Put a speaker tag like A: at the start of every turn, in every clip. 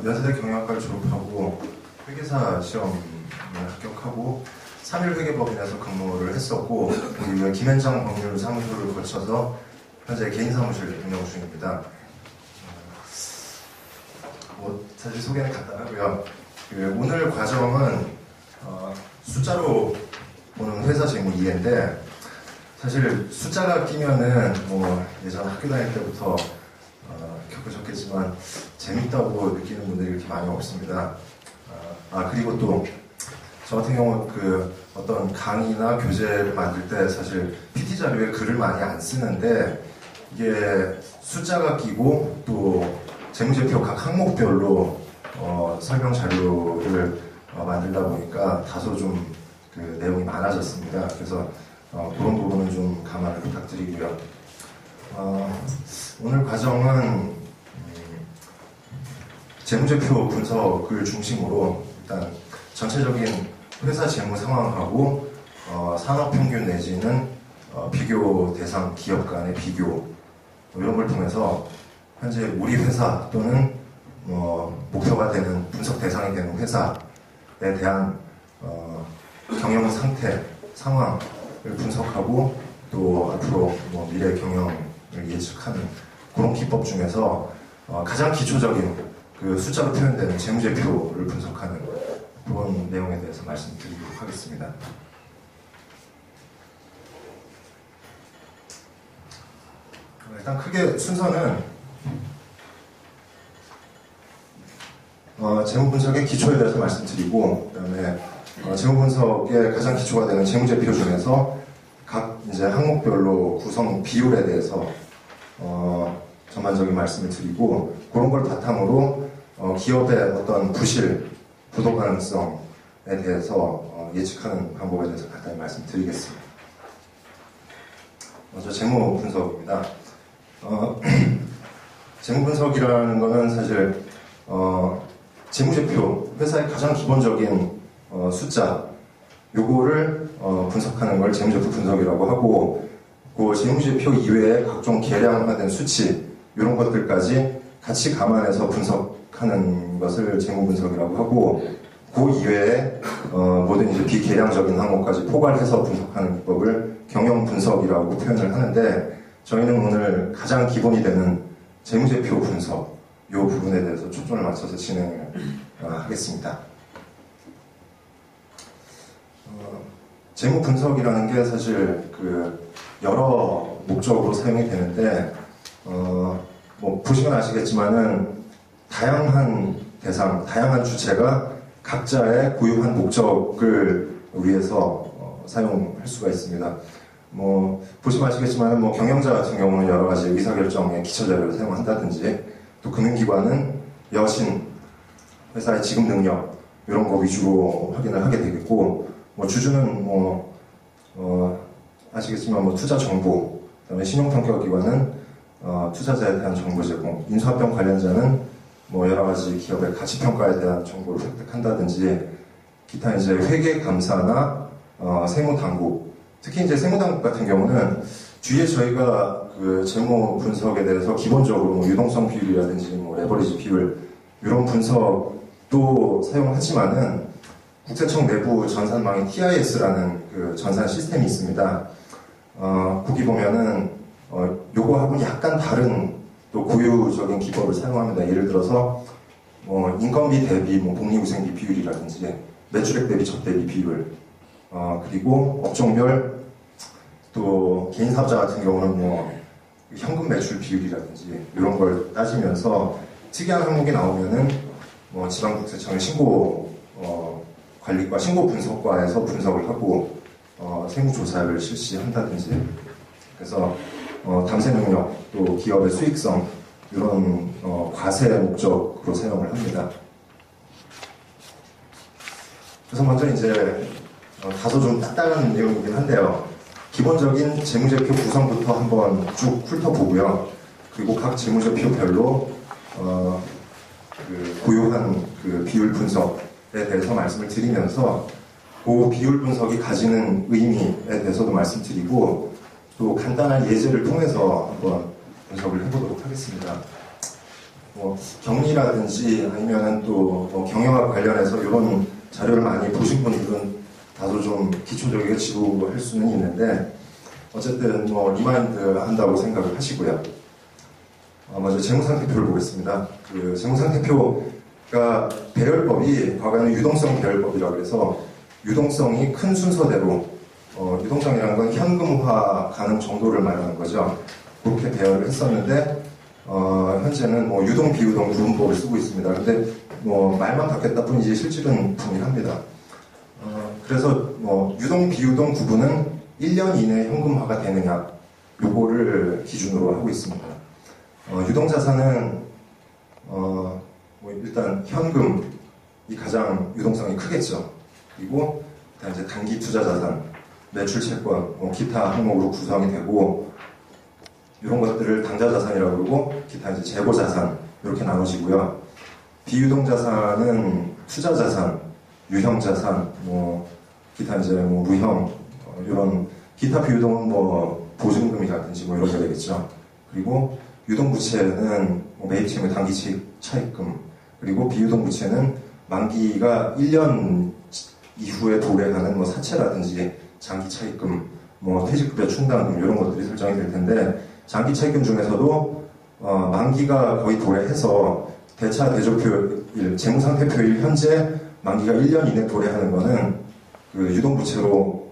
A: 연세대 경영학과를 졸업하고 회계사 시험을 합격하고 3일 회계법인에서 근무를 했었고 그 이후에 김현장 법률 사무소를 거쳐서 현재 개인 사무실 운영 중입니다. 사실 소개는 간단하고요. 오늘 과정은 숫자로 보는 회사 재무 이해인데 사실 숫자가 끼면은 예전 학교 다닐 때부터 겪으셨겠지만 재밌다고 느끼는 분들이 그렇게 많이 없습니다. 그리고 또 저 같은 경우 어떤 강의나 교재를 만들 때 사실 PT 자료에 글을 많이 안 쓰는데 이게 숫자가 끼고 또 재무제표 각 항목별로 설명 자료를 만들다 보니까 다소 좀 내용이 많아졌습니다. 그래서 그런 부분은 좀 감안을 부탁드리고요. 오늘 과정은 재무제표 분석을 중심으로 일단 전체적인 회사 재무 상황하고 산업평균 내지는 비교 대상 기업 간의 비교 이런 걸 통해서 현재 우리 회사 또는 목표가 되는 분석 대상이 되는 회사에 대한 경영 상태, 상황을 분석하고 또 앞으로 미래 경영을 예측하는 그런 기법 중에서 가장 기초적인 숫자로 표현되는 재무제표를 분석하는 그런 내용에 대해서 말씀드리도록 하겠습니다. 일단 크게 순서는 재무 분석의 기초에 대해서 말씀드리고 그다음에 재무 분석의 가장 기초가 되는 재무제표 중에서 각 이제 항목별로 구성 비율에 대해서 전반적인 말씀을 드리고 그런 걸 바탕으로 기업의 어떤 부실, 부도 가능성에 대해서 예측하는 방법에 대해서 간단히 말씀드리겠습니다. 먼저 재무 분석입니다. 재무 분석이라는 것은 사실 재무제표, 회사의 가장 기본적인 숫자 요거를 분석하는 걸 재무제표 분석이라고 하고 그 재무제표 이외에 각종 계량화된 수치 이런 것들까지 같이 감안해서 분석하는 것을 재무분석이라고 하고 그 이외에 모든 이제 비계량적인 항목까지 포괄해서 분석하는 기법을 경영분석이라고 표현을 하는데 저희는 오늘 가장 기본이 되는 재무제표 분석 이 부분에 대해서 초점을 맞춰서 진행을 하겠습니다. 재무분석이라는 게 사실 여러 목적으로 사용이 되는데 보시면 아시겠지만은 다양한 대상, 다양한 주체가 각자의 고유한 목적을 위해서 사용할 수가 있습니다. 보시면 아시겠지만은 경영자 같은 경우는 여러 가지 의사결정에 기초자료를 사용한다든지 또 금융기관은 여신, 회사의 지급 능력 이런 거 위주로 확인을 하게 되겠고 주주는 아시겠지만 투자 정보, 그다음에 신용평가기관은 투자자에 대한 정보 제공, 인수합병 관련자는 여러 가지 기업의 가치 평가에 대한 정보를 획득한다든지 기타 이제 회계 감사나 세무 당국, 특히 이제 세무 당국 같은 경우는 뒤에 저희가 재무 분석에 대해서 기본적으로 유동성 비율이라든지 레버리지 비율 이런 분석도 사용하지만은 국세청 내부 전산망인 TIS라는 전산 시스템이 있습니다. 거기 보면은 요거하고는 약간 다른 또 고유적인 기법을 사용합니다. 예를 들어서 인건비 대비 복리후생비 비율이라든지 매출액 대비 적대비 비율 그리고 업종별 또 개인 사업자 같은 경우는 현금 매출 비율이라든지 이런 걸 따지면서 특이한 항목이 나오면은 지방국세청의 신고 관리과 신고 분석과에서 분석을 하고 세무조사를 실시한다든지 그래서 담세 능력 또 기업의 수익성 이런 과세 목적으로 사용을 합니다. 그래서 먼저 이제 다소 좀 딱딱한 내용이긴 한데요. 기본적인 재무제표 구성부터 한번 쭉 훑어보고요. 그리고 각 재무제표별로 고유한 비율 분석에 대해서 말씀을 드리면서 그 비율 분석이 가지는 의미에 대해서도 말씀드리고 또 간단한 예제를 통해서 한번 분석을 해보도록 하겠습니다. 뭐 격리라든지 아니면은 또뭐 경영학 관련해서 이런 자료를 많이 보신 분들은 다소 좀 기초적이게 지루할 수는 있는데 어쨌든 뭐 리마인드 한다고 생각을 하시고요. 먼저 재무상태표를 보겠습니다. 그 재무상태표가 배열법이 과거에는 유동성 배열법이라고 해서 유동성이 큰 순서대로 유동성이라는 건 현금화 가능 정도를 말하는 거죠. 그렇게 배열을 했었는데 현재는 뭐 유동 비유동 구분법을 쓰고 있습니다. 근데 뭐 말만 바뀌었다 뿐이지 실질은 동일합니다. 그래서 뭐 유동 비유동 구분은 1년 이내에 현금화가 되느냐 요거를 기준으로 하고 있습니다. 유동자산은 뭐 일단 현금이 가장 유동성이 크겠죠. 그리고 이제 단기 투자자산, 매출채권, 뭐 기타 항목으로 구성이 되고 이런 것들을 당좌자산이라고 그러고 기타 이제 재고자산 이렇게 나눠지고요. 비유동자산은 투자자산, 유형자산, 뭐 기타 이제 뭐 무형 이런 기타 비유동은 뭐 보증금이라든지 뭐 이런 게 되겠죠. 그리고 유동부채는 뭐 매입채무 단기 차입금, 그리고 비유동부채는 만기가 1년 이후에 도래하는 뭐 사채라든지 장기 차입금, 뭐 퇴직급여 충당금 이런 것들이 설정이 될 텐데 장기 차입금 중에서도 만기가 거의 도래해서 대차 대조표일, 재무상태표일 현재 만기가 1년 이내 도래하는 거는 그 유동부채로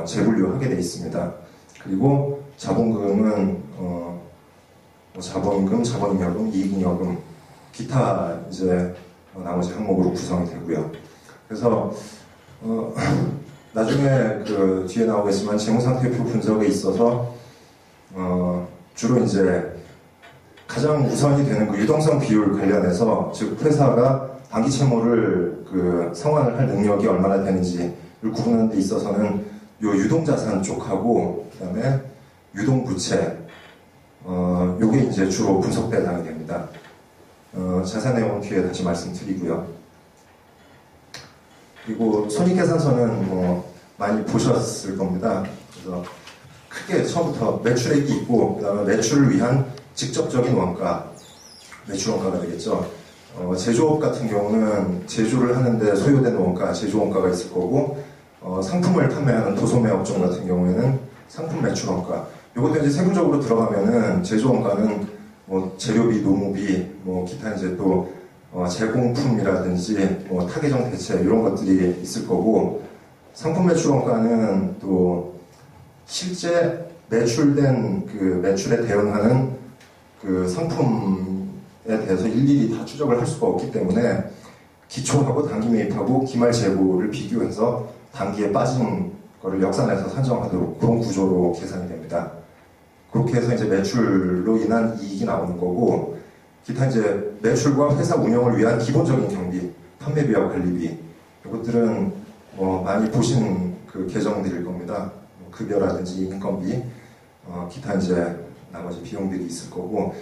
A: 재분류하게 되어 있습니다. 그리고 자본금은 뭐 자본금, 자본잉여금, 이익잉여금, 기타 이제 나머지 항목으로 구성이 되고요. 그래서 나중에 그 뒤에 나오겠지만 재무상태표 분석에 있어서 주로 이제 가장 우선이 되는 그 유동성 비율 관련해서 즉 회사가 단기 채무를 그 상환을 할 능력이 얼마나 되는지를 구분하는 데 있어서는 요 유동자산 쪽하고 그다음에 유동부채 요게 이제 주로 분석 대상이 됩니다. 자세한 내용은 뒤에 다시 말씀드리고요. 그리고 손익계산서는 뭐 많이 보셨을 겁니다. 그래서 크게 처음부터 매출액이 있고 그다음에 매출을 위한 직접적인 원가, 매출 원가가 되겠죠. 제조업 같은 경우는 제조를 하는데 소요되는 원가, 제조 원가가 있을 거고 상품을 판매하는 도소매 업종 같은 경우에는 상품 매출 원가. 이것도 이제 세부적으로 들어가면은 제조 원가는 뭐 재료비, 노무비, 뭐 기타 이제 또 제공품이라든지 뭐 타계정 대체 이런 것들이 있을 거고 상품 매출 원가는 또 실제 매출된 그 매출에 대응하는 그 상품에 대해서 일일이 다 추적을 할 수가 없기 때문에 기초하고 단기 매입하고 기말 재고를 비교해서 단기에 빠진 거를 역산해서 산정하도록 그런 구조로 계산이 됩니다. 그렇게 해서 이제 매출로 인한 이익이 나오는 거고 기타 이제 매출과 회사 운영을 위한 기본적인 경비, 판매비와 관리비 이것들은 많이 보신 그 계정들일 겁니다. 급여라든지 인건비, 기타 이제 나머지 비용들이 있을 거고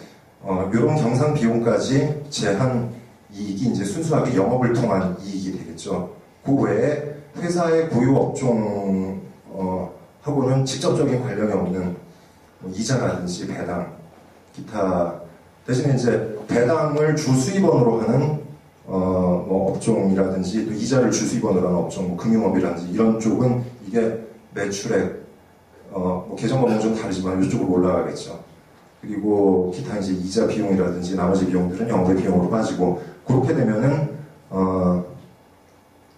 A: 이런 경상 비용까지 제한 이익이 이제 순수하게 영업을 통한 이익이 되겠죠. 그 외에 회사의 고유 업종 하고는 직접적인 관련이 없는 이자라든지 배당, 기타 대신에 이제 배당을 주 수입원으로 하는 뭐 업종이라든지 또 이자를 주 수입원으로 하는 업종, 뭐 금융업이라든지 이런 쪽은 이게 매출액 뭐 계정법은 좀 다르지만 이쪽으로 올라가겠죠. 그리고 기타 이제 이자 비용이라든지 나머지 비용들은 영업의 비용으로 빠지고 그렇게 되면은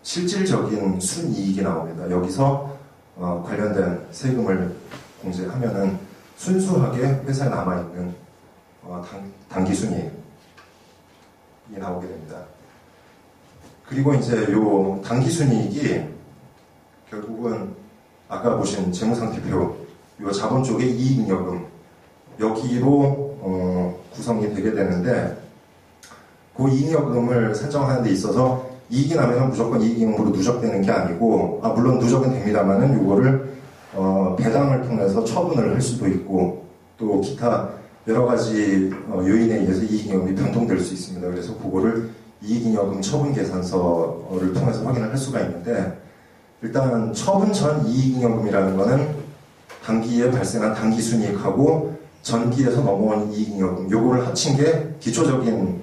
A: 실질적인 순이익이 나옵니다. 여기서 관련된 세금을 공제하면은 순수하게 회사에 남아있는 단기 순이익이 나오게 됩니다. 그리고 이제 요 단기 순이익이 결국은 아까 보신 재무상태표 요 자본 쪽의 이익잉여금 여기로 구성이 되게 되는데 그 이익잉여금을 산정하는 데 있어서 이익이 나면 무조건 이익잉여금으로 누적되는 게 아니고 물론 누적은 됩니다만은 요거를 배당을 통해서 처분을 할 수도 있고 또 기타 여러 가지 요인에 의해서 이익잉여금이 변동될 수 있습니다. 그래서 그거를 이익잉여금 처분 계산서를 통해서 확인을 할 수가 있는데 일단 처분 전 이익잉여금이라는 거는 단기에 발생한 단기 순이익하고 전기에서 넘어온 이익잉여금 요거를 합친 게 기초적인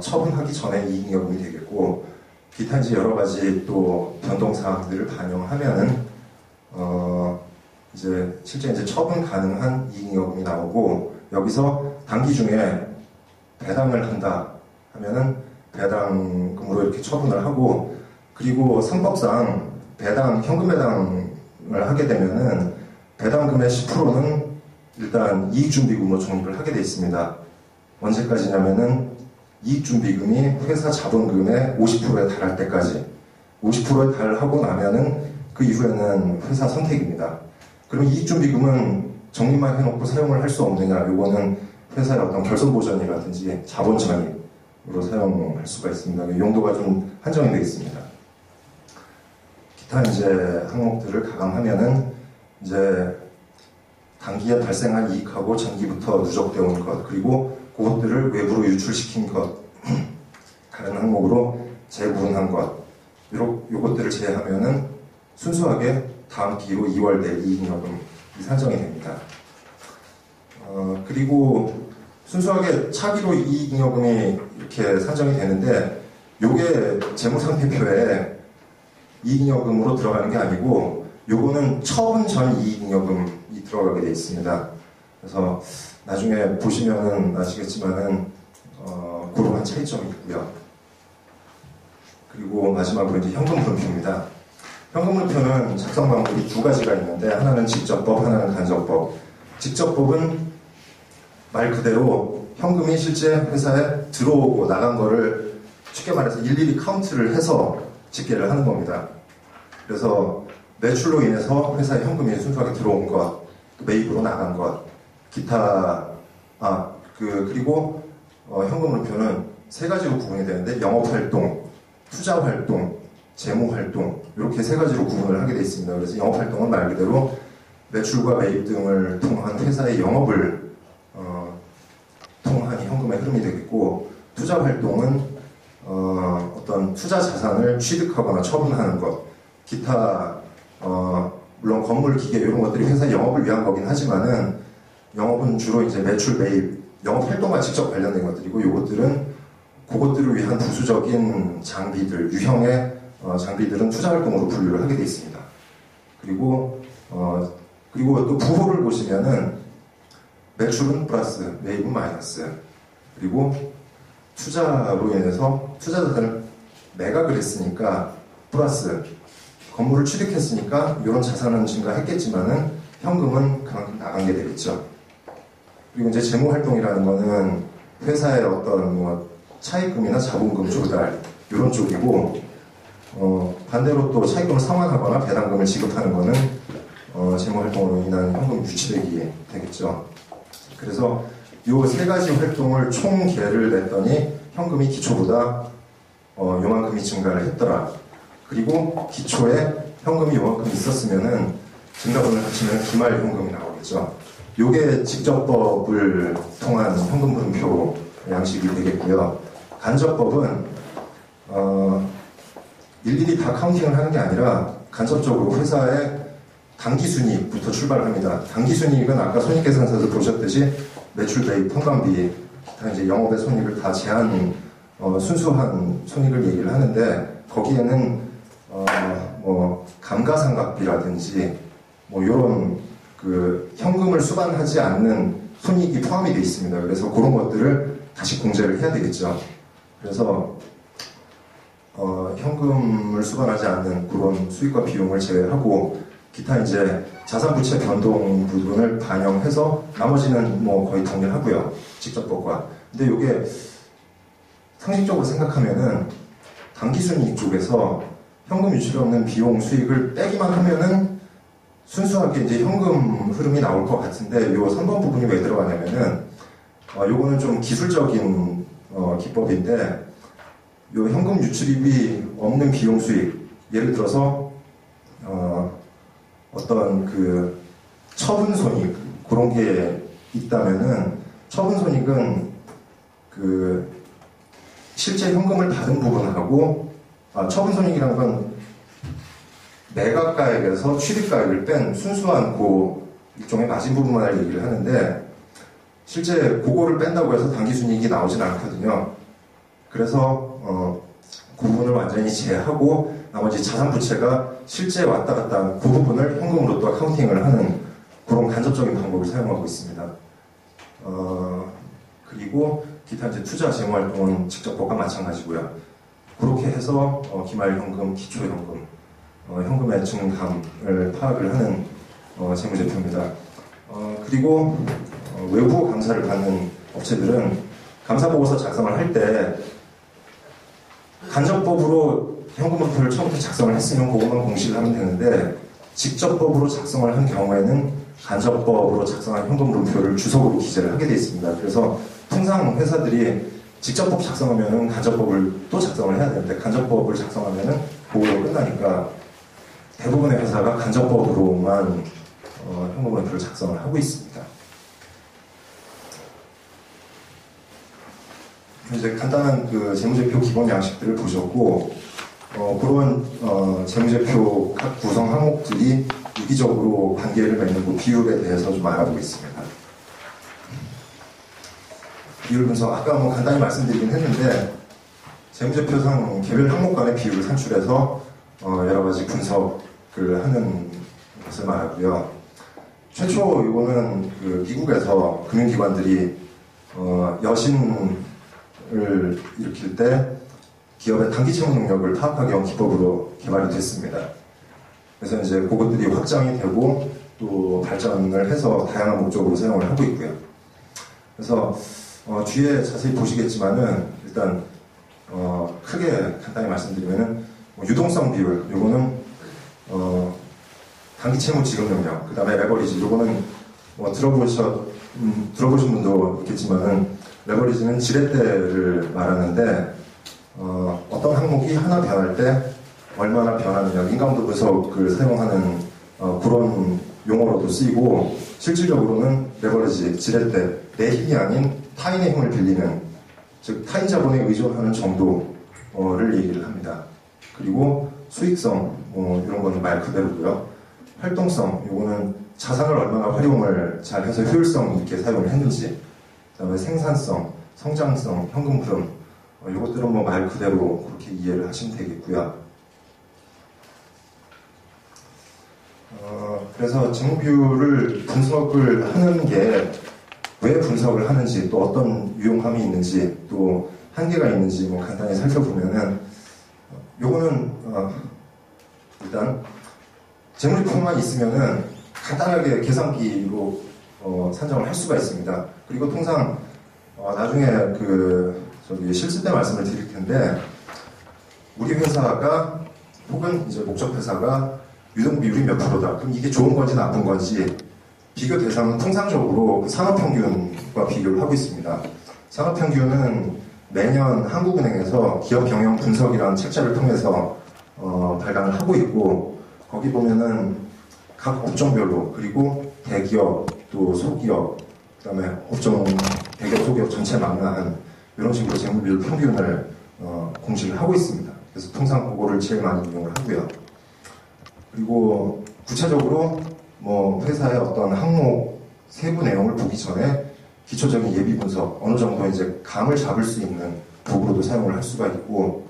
A: 처분하기 전에 이익잉여금이 되겠고, 기타 이제 여러 가지 또 변동사항들을 반영하면은, 이제 실제 이제 처분 가능한 이익잉여금이 나오고, 여기서 단기 중에 배당을 한다 하면은 배당금으로 이렇게 처분을 하고, 그리고 상법상 현금 배당을 하게 되면은 배당금의 10%는 일단 이익준비금으로 적립을 하게 돼 있습니다. 언제까지냐면은 이익준비금이 회사 자본금의 50%에 달할 때까지, 50%에 달하고 나면은 그 이후에는 회사 선택입니다. 그러면 이익준비금은 적립만 해놓고 사용을 할 수 없느냐? 요거는 회사의 어떤 결손보전이라든지 자본 전입으로 사용할 수가 있습니다. 용도가 좀 한정이 되어 있습니다. 기타 이제 항목들을 가감하면은 이제 단기에 발생한 이익하고 전기부터 누적되어 온 것, 그리고 그것들을 외부로 유출시킨 것, 다른 항목으로 재구분한 것, 요것들을 제외하면은 순수하게 다음 기로 2월 내 이익잉여금이 산정이 됩니다. 그리고 순수하게 차기로 이익잉여금이 이렇게 산정이 되는데, 요게 재무상태표에 이익잉여금으로 들어가는 게 아니고, 요거는 처분 전 이익잉여금이 들어가게 되어 있습니다. 그래서 나중에 보시면은 아시겠지만은 그런 차이점이 있고요. 그리고 마지막으로 이제 현금 물음표입니다. 현금 물음표는 작성 방법이 두 가지가 있는데, 하나는 직접법, 하나는 간접법. 직접법은 말 그대로 현금이 실제 회사에 들어오고 나간 거를 쉽게 말해서 일일이 카운트를 해서 집계를 하는 겁니다. 그래서 매출로 인해서 회사에 현금이 순수하게 들어온 것, 매입으로 나간 것, 기타, 그리고 현금 물음표는 세 가지로 구분이 되는데, 영업활동, 투자활동, 재무활동, 이렇게 세 가지로 구분을 하게 되어 있습니다. 그래서 영업활동은 말 그대로 매출과 매입 등을 통한 회사의 영업을 통한 현금의 흐름이 되겠고, 투자활동은 어떤 투자 자산을 취득하거나 처분하는 것, 기타 물론 건물, 기계 이런 것들이 회사 영업을 위한 거긴 하지만은, 영업은 주로 이제 매출, 매입, 영업 활동과 직접 관련된 것들이고, 요것들은 그것들을 위한 부수적인 장비들, 유형의 장비들은 투자 활동으로 분류를 하게 되어 있습니다. 그리고 또 부호를 보시면은 매출은 플러스, 매입은 마이너스, 그리고 투자로 인해서 투자 자산을 매각을 했으니까 플러스, 건물을 취득했으니까 이런 자산은 증가했겠지만은 현금은 그만큼 나간 게 되겠죠. 그리고 이제 재무활동이라는 거는 회사의 어떤 차입금이나 자본금 조달 이런 쪽이고, 반대로 또 차입금을 상환하거나 배당금을 지급하는 거는 재무활동으로 인한 현금 유치되기 되겠죠. 그래서 이 세 가지 활동을 총 계를 냈더니 현금이 기초보다 요만큼이 증가를 했더라. 그리고 기초에 현금이 요만큼 있었으면은 증가분을 합치면 기말 현금이 나오겠죠. 요게 직접법을 통한 현금 물음표 양식이 되겠고요. 간접법은 일일이 다 카운팅을 하는 게 아니라 간접적으로 회사의 당기순이익부터 출발합니다. 당기순이익은 아까 손익계산서에서 보셨듯이 매출, 매입, 통관비, 기타 이제 영업의 손익을 다 제한 순수한 손익을 얘기를 하는데, 거기에는 감가상각비라든지 이런 그 현금을 수반하지 않는 손익이 포함이 되어 있습니다. 그래서 그런 것들을 다시 공제를 해야 되겠죠. 그래서 현금을 수반하지 않는 그런 수익과 비용을 제외하고, 기타 이제 자산부채 변동 부분을 반영해서 나머지는 거의 동일하고요. 직접법과. 근데 이게 상식적으로 생각하면은 당기순이익 쪽에서 현금 유출이 없는 비용 수익을 빼기만 하면은 순수하게 이제 현금 흐름이 나올 것 같은데, 요 3번 부분이 왜 들어가냐면은 요거는 좀 기술적인 기법인데, 요 현금 유출입이 없는 비용 수익, 예를 들어서 어떤 그 처분 손익 그런 게 있다면은, 처분 손익은 그 실제 현금을 받은 부분하고, 처분 손익이란 건 매각가액에서 취득가액을 뺀 순수한 그 일종의 마진 부분만을 얘기를 하는데, 실제 그거를 뺀다고 해서 당기순이익이 나오진 않거든요. 그래서 그 부분을 완전히 제하고 나머지 자산 부채가 실제 왔다 갔다 하는 그 부분을 현금으로 또 카운팅을 하는 그런 간접적인 방법을 사용하고 있습니다. 그리고 기타 이제 투자 재무 활동은 직접법과 마찬가지고요. 그렇게 해서 기말 현금, 기초 현금, 현금의 증감을 파악을 하는 재무제표입니다. 그리고 외부 감사를 받는 업체들은 감사보고서 작성을 할 때 간접법으로 현금흐름표를 처음부터 작성을 했으면 그것만 공시를 하면 되는데 직접법으로 작성을 한 경우에는 간접법으로 작성한 현금흐름표를 주석으로 기재를 하게 되어 있습니다. 그래서 통상 회사들이 직접법 작성하면은 간접법을 또 작성을 해야 되는데 간접법을 작성하면은 그걸로 끝나니까 대부분의 회사가 간접법으로만 현금흐름표를 작성을 하고 있습니다. 이제 간단한 그 재무제표 기본 양식들을 보셨고, 그런 재무제표 각 구성 항목들이 유기적으로 관계를 맺는 그 비율에 대해서 좀 알아보겠습니다. 비율 분석, 아까 뭐 간단히 말씀드리긴 했는데, 재무제표상 개별 항목 간의 비율을 산출해서 여러 가지 분석을 하는 것을 말하고요. 최초 이거는 그 미국에서 금융기관들이 여신을 일으킬 때 기업의 단기 채무 능력을 파악하기 위한 기법으로 개발이 됐습니다. 그래서 이제 그것들이 확장이 되고 또 발전을 해서 다양한 목적으로 사용을 하고 있고요. 그래서 뒤에 자세히 보시겠지만은 일단 크게 간단히 말씀드리면은 유동성 비율, 요거는 단기 채무 지급 능력, 그 다음에 레버리지, 요거는 들어보신 분도 있겠지만은 레버리지는 지렛대를 말하는데 어떤 항목이 하나 변할 때 얼마나 변하느냐, 인감도 분석을 사용하는 그런 용어로도 쓰이고, 실질적으로는 레버리지, 지렛대, 내 힘이 아닌 타인의 힘을 빌리는, 즉 타인 자본에 의존하는 정도를 얘기를 합니다. 그리고 수익성, 이런 거는 말 그대로고요. 활동성, 요거는 자산을 얼마나 활용을 잘 해서 효율성 있게 사용을 했는지, 그 다음에 생산성, 성장성, 현금 흐름, 요것들은 뭐 말 그대로 그렇게 이해를 하시면 되겠고요. 그래서 재무비율을 분석을 하는 게 왜 분석을 하는지, 또 어떤 유용함이 있는지, 또 한계가 있는지 뭐 간단히 살펴보면은, 요거는 일단 재무제표만 있으면은 간단하게 계산기로 산정을 할 수가 있습니다. 그리고 통상 나중에 실습 때 말씀을 드릴 텐데, 우리 회사가 혹은 이제 목적 회사가 유동 비율이 몇 프로다. 그럼 이게 좋은 건지 나쁜 건지 비교 대상은 통상적으로 산업평균과 비교를 하고 있습니다. 산업평균은 매년 한국은행에서 기업 경영 분석이라는 책자를 통해서 발간을 하고 있고, 거기 보면은 각 업종별로, 그리고 대기업, 또 소기업, 그 다음에 업종, 대기업, 소기업 전체 망라한 이런 식으로 재무비율 평균을 공시를 하고 있습니다. 그래서 통상 그거를 제일 많이 이용을 하고요. 그리고 구체적으로 뭐 회사의 어떤 항목 세부 내용을 보기 전에 기초적인 예비 분석, 어느 정도 이제 감을 잡을 수 있는 도구로도 사용을 할 수가 있고,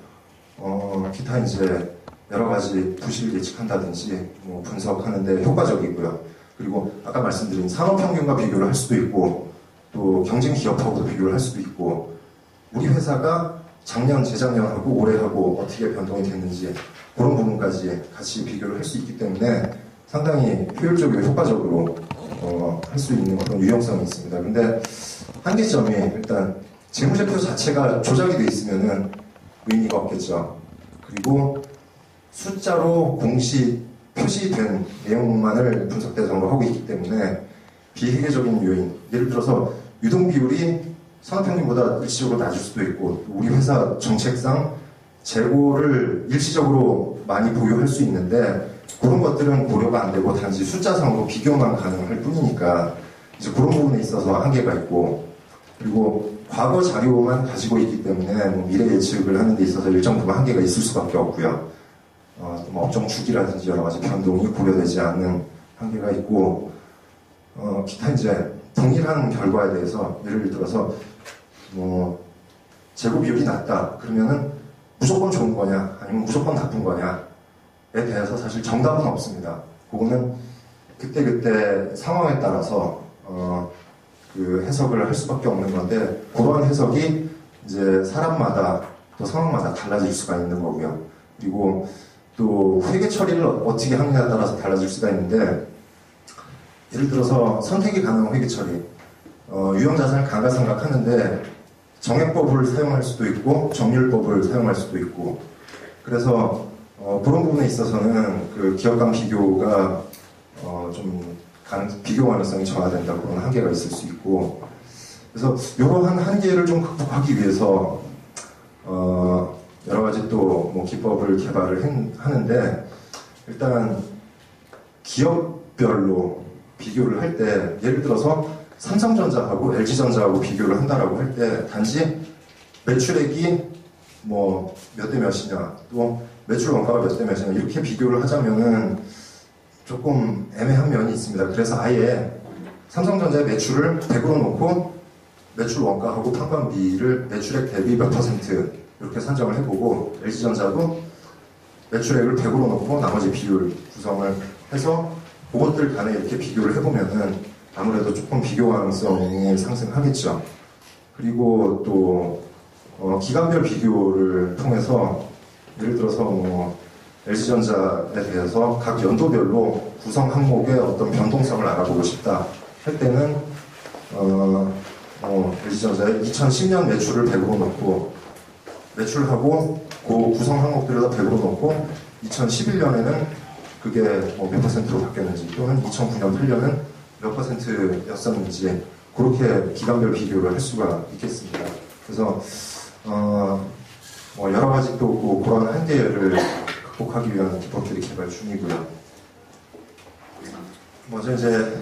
A: 기타 이제 여러 가지 부실을 예측한다든지 뭐 분석하는데 효과적이고요. 그리고 아까 말씀드린 산업평균과 비교를 할 수도 있고, 또 경쟁 기업하고도 비교를 할 수도 있고, 우리 회사가 작년, 재작년하고 올해하고 어떻게 변동이 됐는지 그런 부분까지 같이 비교를 할 수 있기 때문에 상당히 효율적이고 효과적으로 할 수 있는 그런 유용성이 있습니다. 근데 한계점이 일단 재무제표 자체가 조작이 돼 있으면은 의미가 없겠죠. 그리고 숫자로 공시 표시된 내용만을 분석 대상으로 하고 있기 때문에 비회계적인 요인, 예를 들어서 유동 비율이 산업평균보다 일시적으로 낮을 수도 있고, 우리 회사 정책상 재고를 일시적으로 많이 보유할 수 있는데 그런 것들은 고려가 안 되고 단지 숫자상으로 비교만 가능할 뿐이니까 이제 그런 부분에 있어서 한계가 있고, 그리고 과거 자료만 가지고 있기 때문에 뭐 미래 예측을 하는 데 있어서 일정 부분 한계가 있을 수밖에 없고요. 뭐 업종 주기라든지 여러 가지 변동이 고려되지 않는 한계가 있고, 기타 이제 동일한 결과에 대해서 예를 들어서 뭐 재고 비율이 낮다. 그러면은 무조건 좋은 거냐, 아니면 무조건 나쁜 거냐에 대해서 사실 정답은 없습니다. 그거는 그때그때 상황에 따라서 그 해석을 할 수밖에 없는 건데, 그러한 해석이 이제 사람마다 또 상황마다 달라질 수가 있는 거고요. 그리고 또 회계 처리를 어떻게 하느냐에 따라서 달라질 수가 있는데, 예를 들어서 선택이 가능한 회계 처리, 유형자산을 감가상각하는데 정액법을 사용할 수도 있고 정률법을 사용할 수도 있고, 그래서 그런 부분에 있어서는 그 기업 간 비교가 좀 비교 가능성이 저하된다, 그런 한계가 있을 수 있고, 그래서 이러한 한계를 좀 극복하기 위해서 여러 가지 또 뭐 기법을 개발을 하는데, 일단 기업별로 비교를 할 때, 예를 들어서 삼성전자하고 LG전자하고 비교를 한다라고 할 때 단지 매출액이 뭐 몇 대 몇이냐, 또 매출 원가가 몇 대 몇이냐 이렇게 비교를 하자면은 조금 애매한 면이 있습니다. 그래서 아예 삼성전자의 매출을 100으로 놓고 매출 원가하고 판관비를 매출액 대비 몇 퍼센트 이렇게 산정을 해보고, LG전자도 매출액을 100으로 놓고 나머지 비율 구성을 해서 그것들 간에 이렇게 비교를 해보면은 아무래도 조금 비교 가능성이 상승하겠죠. 그리고 또 기간별 비교를 통해서 예를 들어서 뭐 LG전자에 대해서 각 연도별로 구성 항목의 어떤 변동성을 알아보고 싶다 할 때는 LG전자의 2010년 매출을 100으로 놓고 매출하고 그 구성 항목들을 다 100으로 놓고 2011년에는 그게 뭐 몇 퍼센트로 바뀌었는지, 또는 2009년, 8년은 몇 퍼센트였었는지, 그렇게 기간별 비교를 할 수가 있겠습니다. 그래서 뭐 여러 가지 또 그런 한계를 극복하기 위한 기법들이 개발 중이고요. 먼저 이제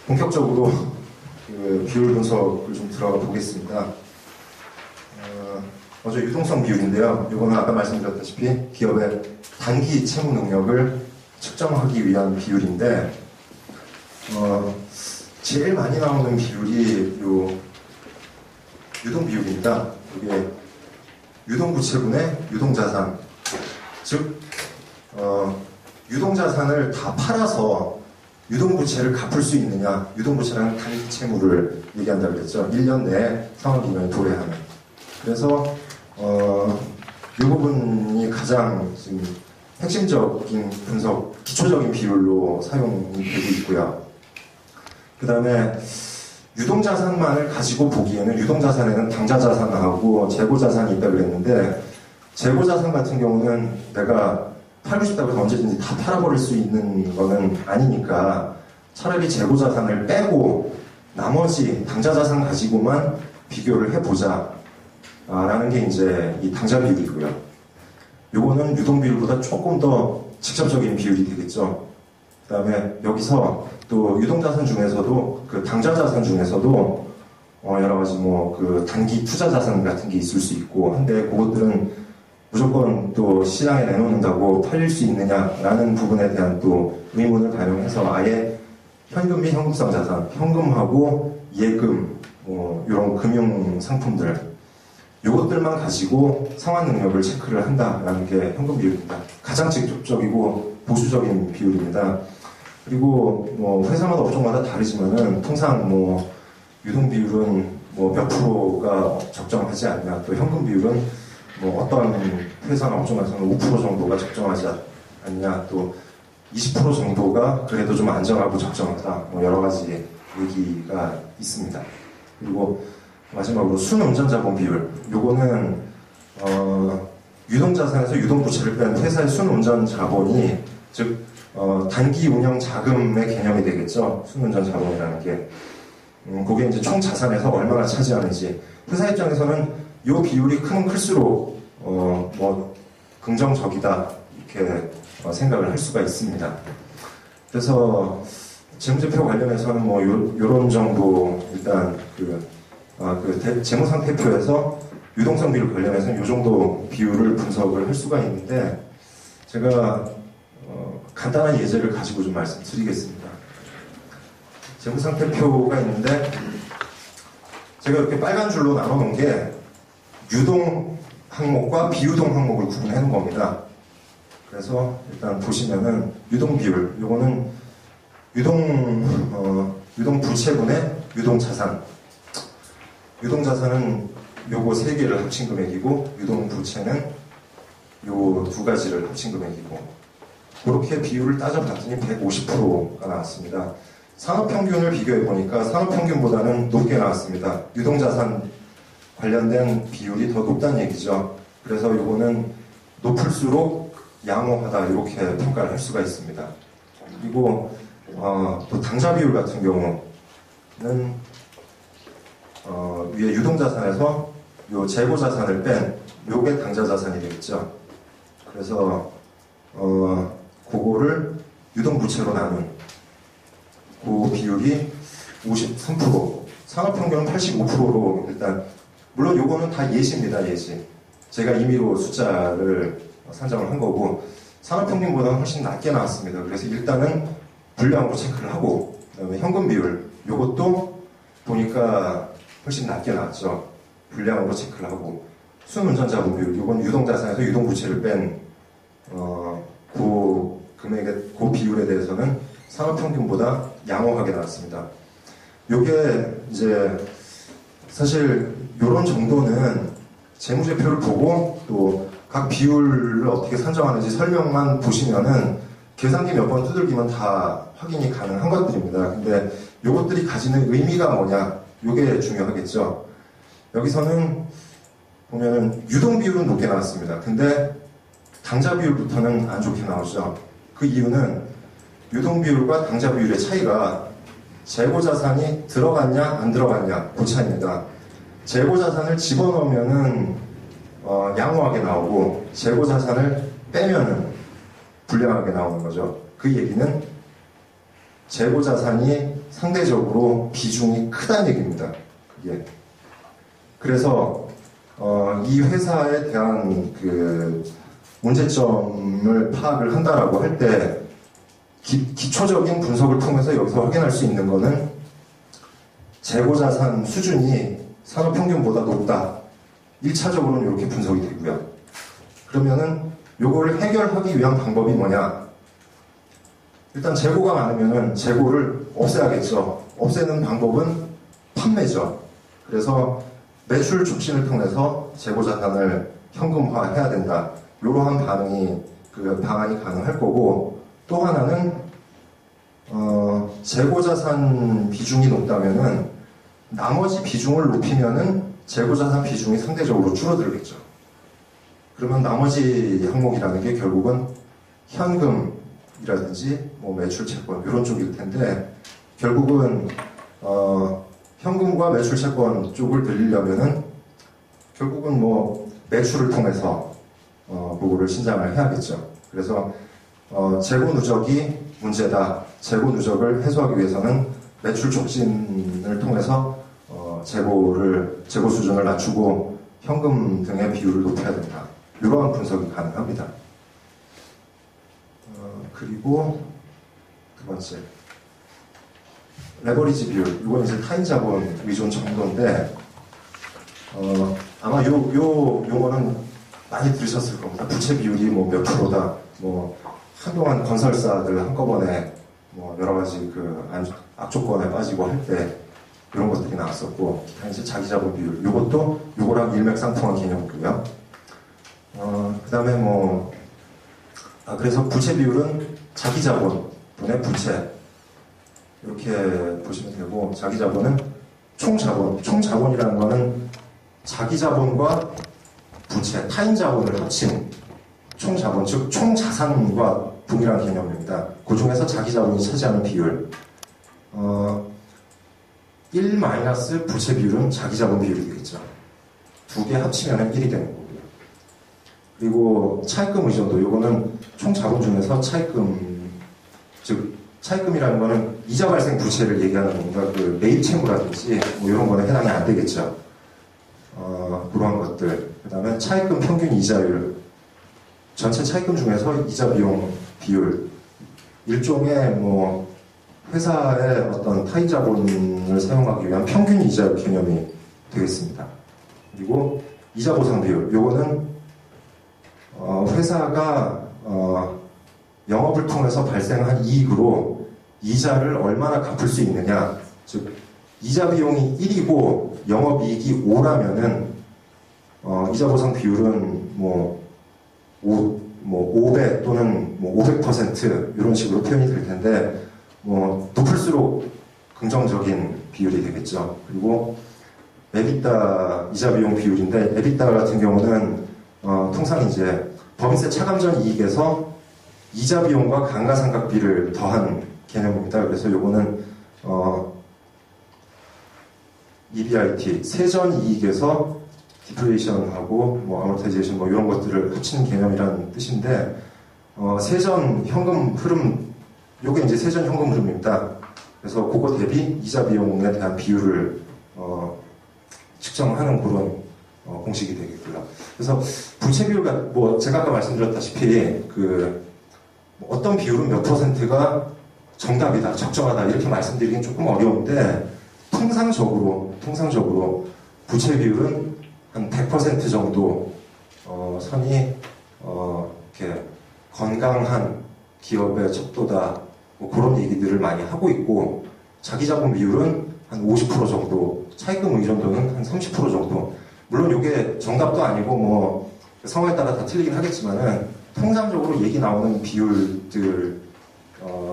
A: 본격적으로 그 비율 분석을 좀 들어가 보겠습니다. 먼저 유동성 비율인데요. 이거는 아까 말씀드렸다시피 기업의 단기 채무 능력을 측정하기 위한 비율인데, 제일 많이 나오는 비율이 요 유동 비율입니다. 이게 유동부채분의 유동자산, 즉 유동자산을 다 팔아서 유동부채를 갚을 수 있느냐, 유동부채라는 단기 채무를 얘기한다고 그랬죠. 1년 내에 상환기간이 도래하는. 그래서 이 부분이 가장 지금 핵심적인 분석, 기초적인 비율로 사용이 되고 있고요. 그 다음에 유동자산만을 가지고 보기에는, 유동자산에는 당좌자산하고 재고자산이 있다고 그랬는데, 재고자산 같은 경우는 내가 팔고 싶다고 해서 언제든지 다 팔아버릴 수 있는 거는 아니니까 차라리 재고자산을 빼고 나머지 당좌자산 가지고만 비교를 해보자 라는 게 이제 이 당좌 비율이고요. 요거는 유동 비율보다 조금 더 직접적인 비율이 되겠죠. 그 다음에 여기서 또 유동자산 중에서도, 그 당좌자산 중에서도 여러 가지 뭐 그 단기 투자자산 같은 게 있을 수 있고 한데, 그것들은 무조건 또 시장에 내놓는다고 팔릴 수 있느냐라는 부분에 대한 또 의문을 반영해서 아예 현금 및 현금성 자산, 현금하고 예금, 뭐 이런 금융 상품들, 이것들만 가지고 상환 능력을 체크를 한다라는 게 현금 비율입니다. 가장 직접적이고 보수적인 비율입니다. 그리고 뭐 회사마다 업종마다 다르지만은 통상 뭐 유동 비율은 뭐 몇 프로가 적정하지 않냐, 또 현금 비율은 뭐 어떤 회사나 업종에서는 5% 정도가 적정하지 않냐, 또 20% 정도가 그래도 좀 안전하고 적정하다, 뭐 여러 가지 얘기가 있습니다. 그리고 마지막으로 순운전자본 비율, 요거는 유동자산에서 유동부채를 뺀 회사의 순운전자본이, 즉 단기 운영 자금의 개념이 되겠죠. 순운전자본이라는 게 그게 이제 총 자산에서 얼마나 차지하는지, 회사 입장에서는 이 비율이 크면 클수록 뭐 긍정적이다 이렇게 생각을 할 수가 있습니다. 그래서 재무제표 관련해서는 뭐 요런 정도, 일단 재무상태표에서 유동성 비율 관련해서는 이 정도 비율을 분석을 할 수가 있는데, 제가 간단한 예제를 가지고 좀 말씀드리겠습니다. 재무상태표가 있는데, 제가 이렇게 빨간 줄로 나눠 놓은 게 유동 항목과 비유동 항목을 구분해 놓은 겁니다. 그래서 일단 보시면은 유동 비율, 요거는 유동 부채분의 유동 자산. 유동 자산은 요거 세 개를 합친 금액이고, 유동 부채는 요 두 가지를 합친 금액이고, 그렇게 비율을 따져봤더니 150%가 나왔습니다. 산업평균을 비교해보니까 산업평균보다는 높게 나왔습니다. 유동자산 관련된 비율이 더 높다는 얘기죠. 그래서 요거는 높을수록 양호하다, 이렇게 평가를 할 수가 있습니다. 그리고 또 당좌 비율 같은 경우는 위에 유동자산에서 요 재고자산을 뺀 요게 당좌자산이 되겠죠. 그래서 그거를 유동부채로 나눈 그 비율이 53%, 산업평균은 85%로 일단, 물론 요거는 다 예시입니다, 예시. 제가 임의로 숫자를 산정을 한 거고, 산업평균보다는 훨씬 낮게 나왔습니다. 그래서 일단은 분량으로 체크를 하고, 그다음에 현금 비율, 요것도 보니까 훨씬 낮게 나왔죠. 분량으로 체크를 하고, 순운전자분 비율, 요건 유동자산에서 유동부채를 뺀, 그 금액의, 그 비율에 대해서는 산업평균보다 양호하게 나왔습니다. 요게 이제 사실 요런 정도는 재무제표를 보고 또 각 비율을 어떻게 산정하는지 설명만 보시면은 계산기 몇 번 두들기면 다 확인이 가능한 것들입니다. 근데 요것들이 가지는 의미가 뭐냐, 요게 중요하겠죠. 여기서는 보면은 유동 비율은 높게 나왔습니다. 근데 당좌 비율부터는 안 좋게 나오죠. 그 이유는 유동 비율과 당좌 비율의 차이가 재고자산이 들어갔냐 안 들어갔냐, 그 차이입니다. 재고자산을 집어넣으면은 양호하게 나오고, 재고자산을 빼면은 불량하게 나오는 거죠. 그 얘기는 재고자산이 상대적으로 비중이 크다는 얘기입니다. 그게. 그래서 이 회사에 대한 그 문제점을 파악을 한다라고 할 때 기초적인 분석을 통해서 여기서 확인할 수 있는 거는 재고자산 수준이 산업평균보다 높다. 1차적으로는 이렇게 분석이 되고요. 그러면은 요거를 해결하기 위한 방법이 뭐냐? 일단 재고가 많으면은 재고를 없애야겠죠. 없애는 방법은 판매죠. 그래서 매출 촉진을 통해서 재고자산을 현금화해야 된다. 이러한 방안이 가능할 거고, 또 하나는 재고자산 비중이 높다면은 나머지 비중을 높이면은 재고자산 비중이 상대적으로 줄어들겠죠. 그러면 나머지 항목이라는 게 결국은 현금이라든지 뭐 매출 채권 이런 쪽일 텐데, 결국은 현금과 매출 채권 쪽을 늘리려면은 결국은 뭐 매출을 통해서 그거를 신장을 해야겠죠. 그래서 재고 누적이 문제다. 재고 누적을 해소하기 위해서는 매출 촉진을 통해서 재고 수준을 낮추고 현금 등의 비율을 높여야 된다. 이러한 분석이 가능합니다. 그리고 두 번째, 레버리지 비율. 이건 이제 타인 자본 의존 정도인데, 아마 요거는 많이 들으셨을 겁니다. 부채 비율이 뭐 몇 프로다. 뭐 한동안 건설사들 한꺼번에 뭐 여러 가지 그 악조건에 빠지고 할 때 이런 것들이 나왔었고, 기타 이제 자기 자본 비율. 요것도 요거랑 일맥상통한 개념이고요. 그 다음에 그래서 부채 비율은 자기 자본분의 부채. 이렇게 보시면 되고, 자기 자본은 총 자본이라는 거는 자기 자본과 부채, 타인 자본을 합친 총 자본, 즉 총 자산과 동일한 개념입니다. 그 중에서 자기 자본이 차지하는 비율. 1 마이너스 부채 비율은 자기 자본 비율이 되겠죠. 두 개 합치면 1이 되는 거고요. 그리고 차입금 의존도, 요거는 총 자본 중에서 차입금, 즉 차입금이라는 거는 이자 발생 부채를 얘기하는 겁니다. 그 매입 채무라든지 뭐 이런 거는 해당이 안 되겠죠. 그러한 것들. 그 다음에 차입금 평균 이자율, 전체 차입금 중에서 이자 비용 비율, 일종의 뭐 회사의 어떤 타인 자본을 사용하기 위한 평균 이자 개념이 되겠습니다. 그리고 이자 보상 비율. 요거는 회사가 영업을 통해서 발생한 이익으로 이자를 얼마나 갚을 수 있느냐. 즉 이자 비용이 1이고 영업이익이 5라면은 이자 보상 비율은 500 또는 500% 이런 식으로 표현이 될 텐데 높을수록 긍정적인 비율이 되겠죠. 그리고 에비타 이자 비용 비율인데 에비타 같은 경우는 통상 이제 법인세 차감전 이익에서 이자 비용과 감가상각비를 더한 개념입니다. 그래서 요거는 EBIT 세전 이익에서 디플레이션하고 아모타이제이션 이런 것들을 합친 개념이라는 뜻인데 세전 현금 흐름 요게 이제 세전 현금 흐름입니다. 그래서 그거 대비 이자 비용에 대한 비율을 측정하는 그런 공식이 되겠고요. 그래서 부채 비율가 제가 아까 말씀드렸다시피 어떤 비율은 몇 %가 정답이다, 적정하다 이렇게 말씀드리긴 조금 어려운데 통상적으로 부채 비율은 한 100% 정도 선이 이렇게 건강한 기업의 척도다 그런 얘기들을 많이 하고 있고 자기자본 비율은 한 50% 정도 차입금 의존도는 한 30% 정도 물론 이게 정답도 아니고 상황에 따라 다 틀리긴 하겠지만은 통상적으로 얘기 나오는 비율들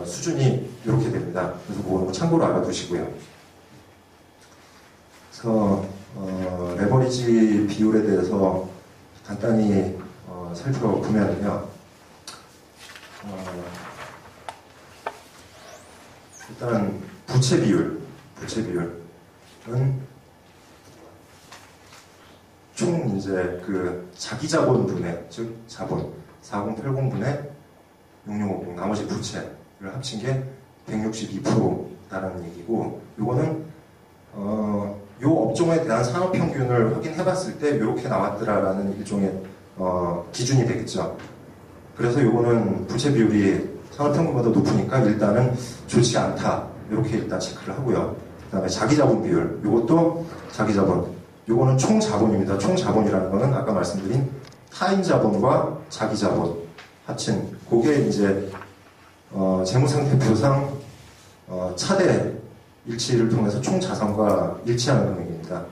A: 수준이 이렇게 됩니다. 그래서 그거는 참고로 알아두시고요. 그래서 레버리지 비율에 대해서 간단히 살펴보면요. 일단 부채 비율은 총 이제 자기 자본분의 즉 자본 4080분의 6650 나머지 부채를 합친 게 162%다라는 얘기고 요거는 요 업종에 대한 산업 평균을 확인해봤을 때 이렇게 나왔더라라는 일종의 기준이 되겠죠. 그래서 요거는 부채 비율이 산업 평균보다 높으니까 일단은 좋지 않다 이렇게 일단 체크를 하고요. 그다음에 자기 자본 비율 요것도 자기 자본 요거는 총 자본입니다. 총 자본이라는 거는 아까 말씀드린 타인 자본과 자기 자본 합친 그게 이제 재무상태표상 차대 일치를 통해서 총 자산과 일치하는 금액입니다.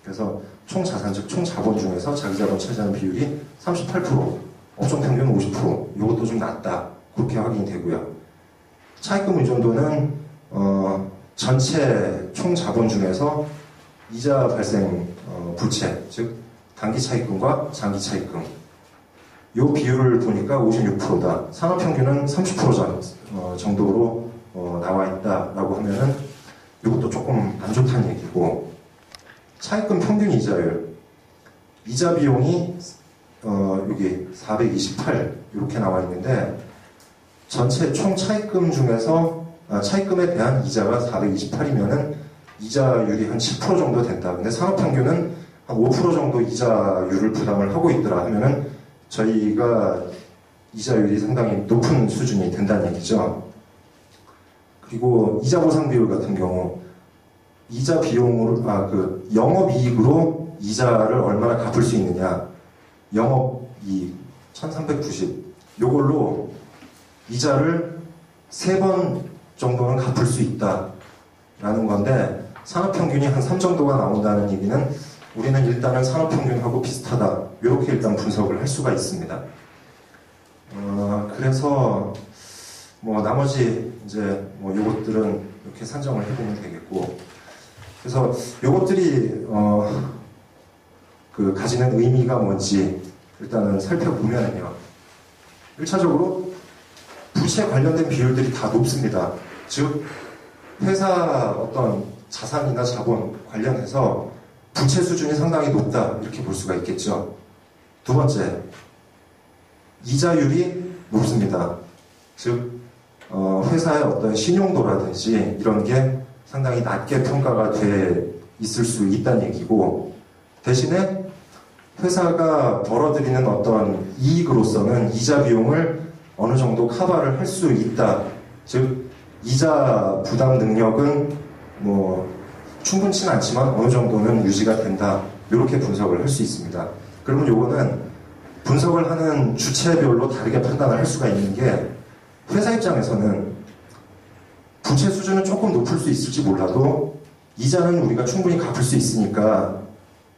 A: 그래서 총 자산 즉 총 자본 중에서 자기 자본 차지하는 비율이 38%, 업종 평균 50%. 이것도 좀 낮다 그렇게 확인이 되고요. 차입금 의존도는 전체 총 자본 중에서 이자 발생 부채 즉 단기 차입금과 장기 차입금 이 비율을 보니까 56%다. 산업 평균은 30% 정도로 나와 있다라고 하면은 이것도 조금 안 좋다는 얘기고 차입금 평균 이자율 이자 비용이 여기 428 이렇게 나와 있는데 전체 총 차입금 중에서 차입금에 대한 이자가 428이면은 이자율이 한 10% 정도 된다. 근데 산업 평균은 한 5% 정도 이자율을 부담을 하고 있더라 하면은 저희가 이자율이 상당히 높은 수준이 된다는 얘기죠. 그리고 이자 보상 비율 같은 경우 이자 비용으로 영업이익으로 이자를 얼마나 갚을 수 있느냐 영업이익 1390 요걸로 이자를 3번 정도는 갚을 수 있다라는 건데 산업평균이 한 3 정도가 나온다는 얘기는 우리는 일단은 산업평균하고 비슷하다 이렇게 일단 분석을 할 수가 있습니다. 그래서 나머지 이제 요것들은 이렇게 산정을 해보면 되겠고 그래서 요것들이 가지는 의미가 뭔지 일단은 살펴보면요. 1차적으로 부채 관련된 비율들이 다 높습니다. 즉 회사 어떤 자산이나 자본 관련해서 부채 수준이 상당히 높다 이렇게 볼 수가 있겠죠. 두 번째, 이자율이 높습니다. 즉 회사의 어떤 신용도라든지 이런 게 상당히 낮게 평가가 돼 있을 수 있다는 얘기고 대신에 회사가 벌어들이는 어떤 이익으로서는 이자 비용을 어느 정도 커버를 할 수 있다. 즉 이자 부담 능력은 충분치는 않지만 어느 정도는 유지가 된다. 이렇게 분석을 할 수 있습니다. 그러면 요거는 분석을 하는 주체별로 다르게 판단을 할 수가 있는 게 회사 입장에서는 부채 수준은 조금 높을 수 있을지 몰라도 이자는 우리가 충분히 갚을 수 있으니까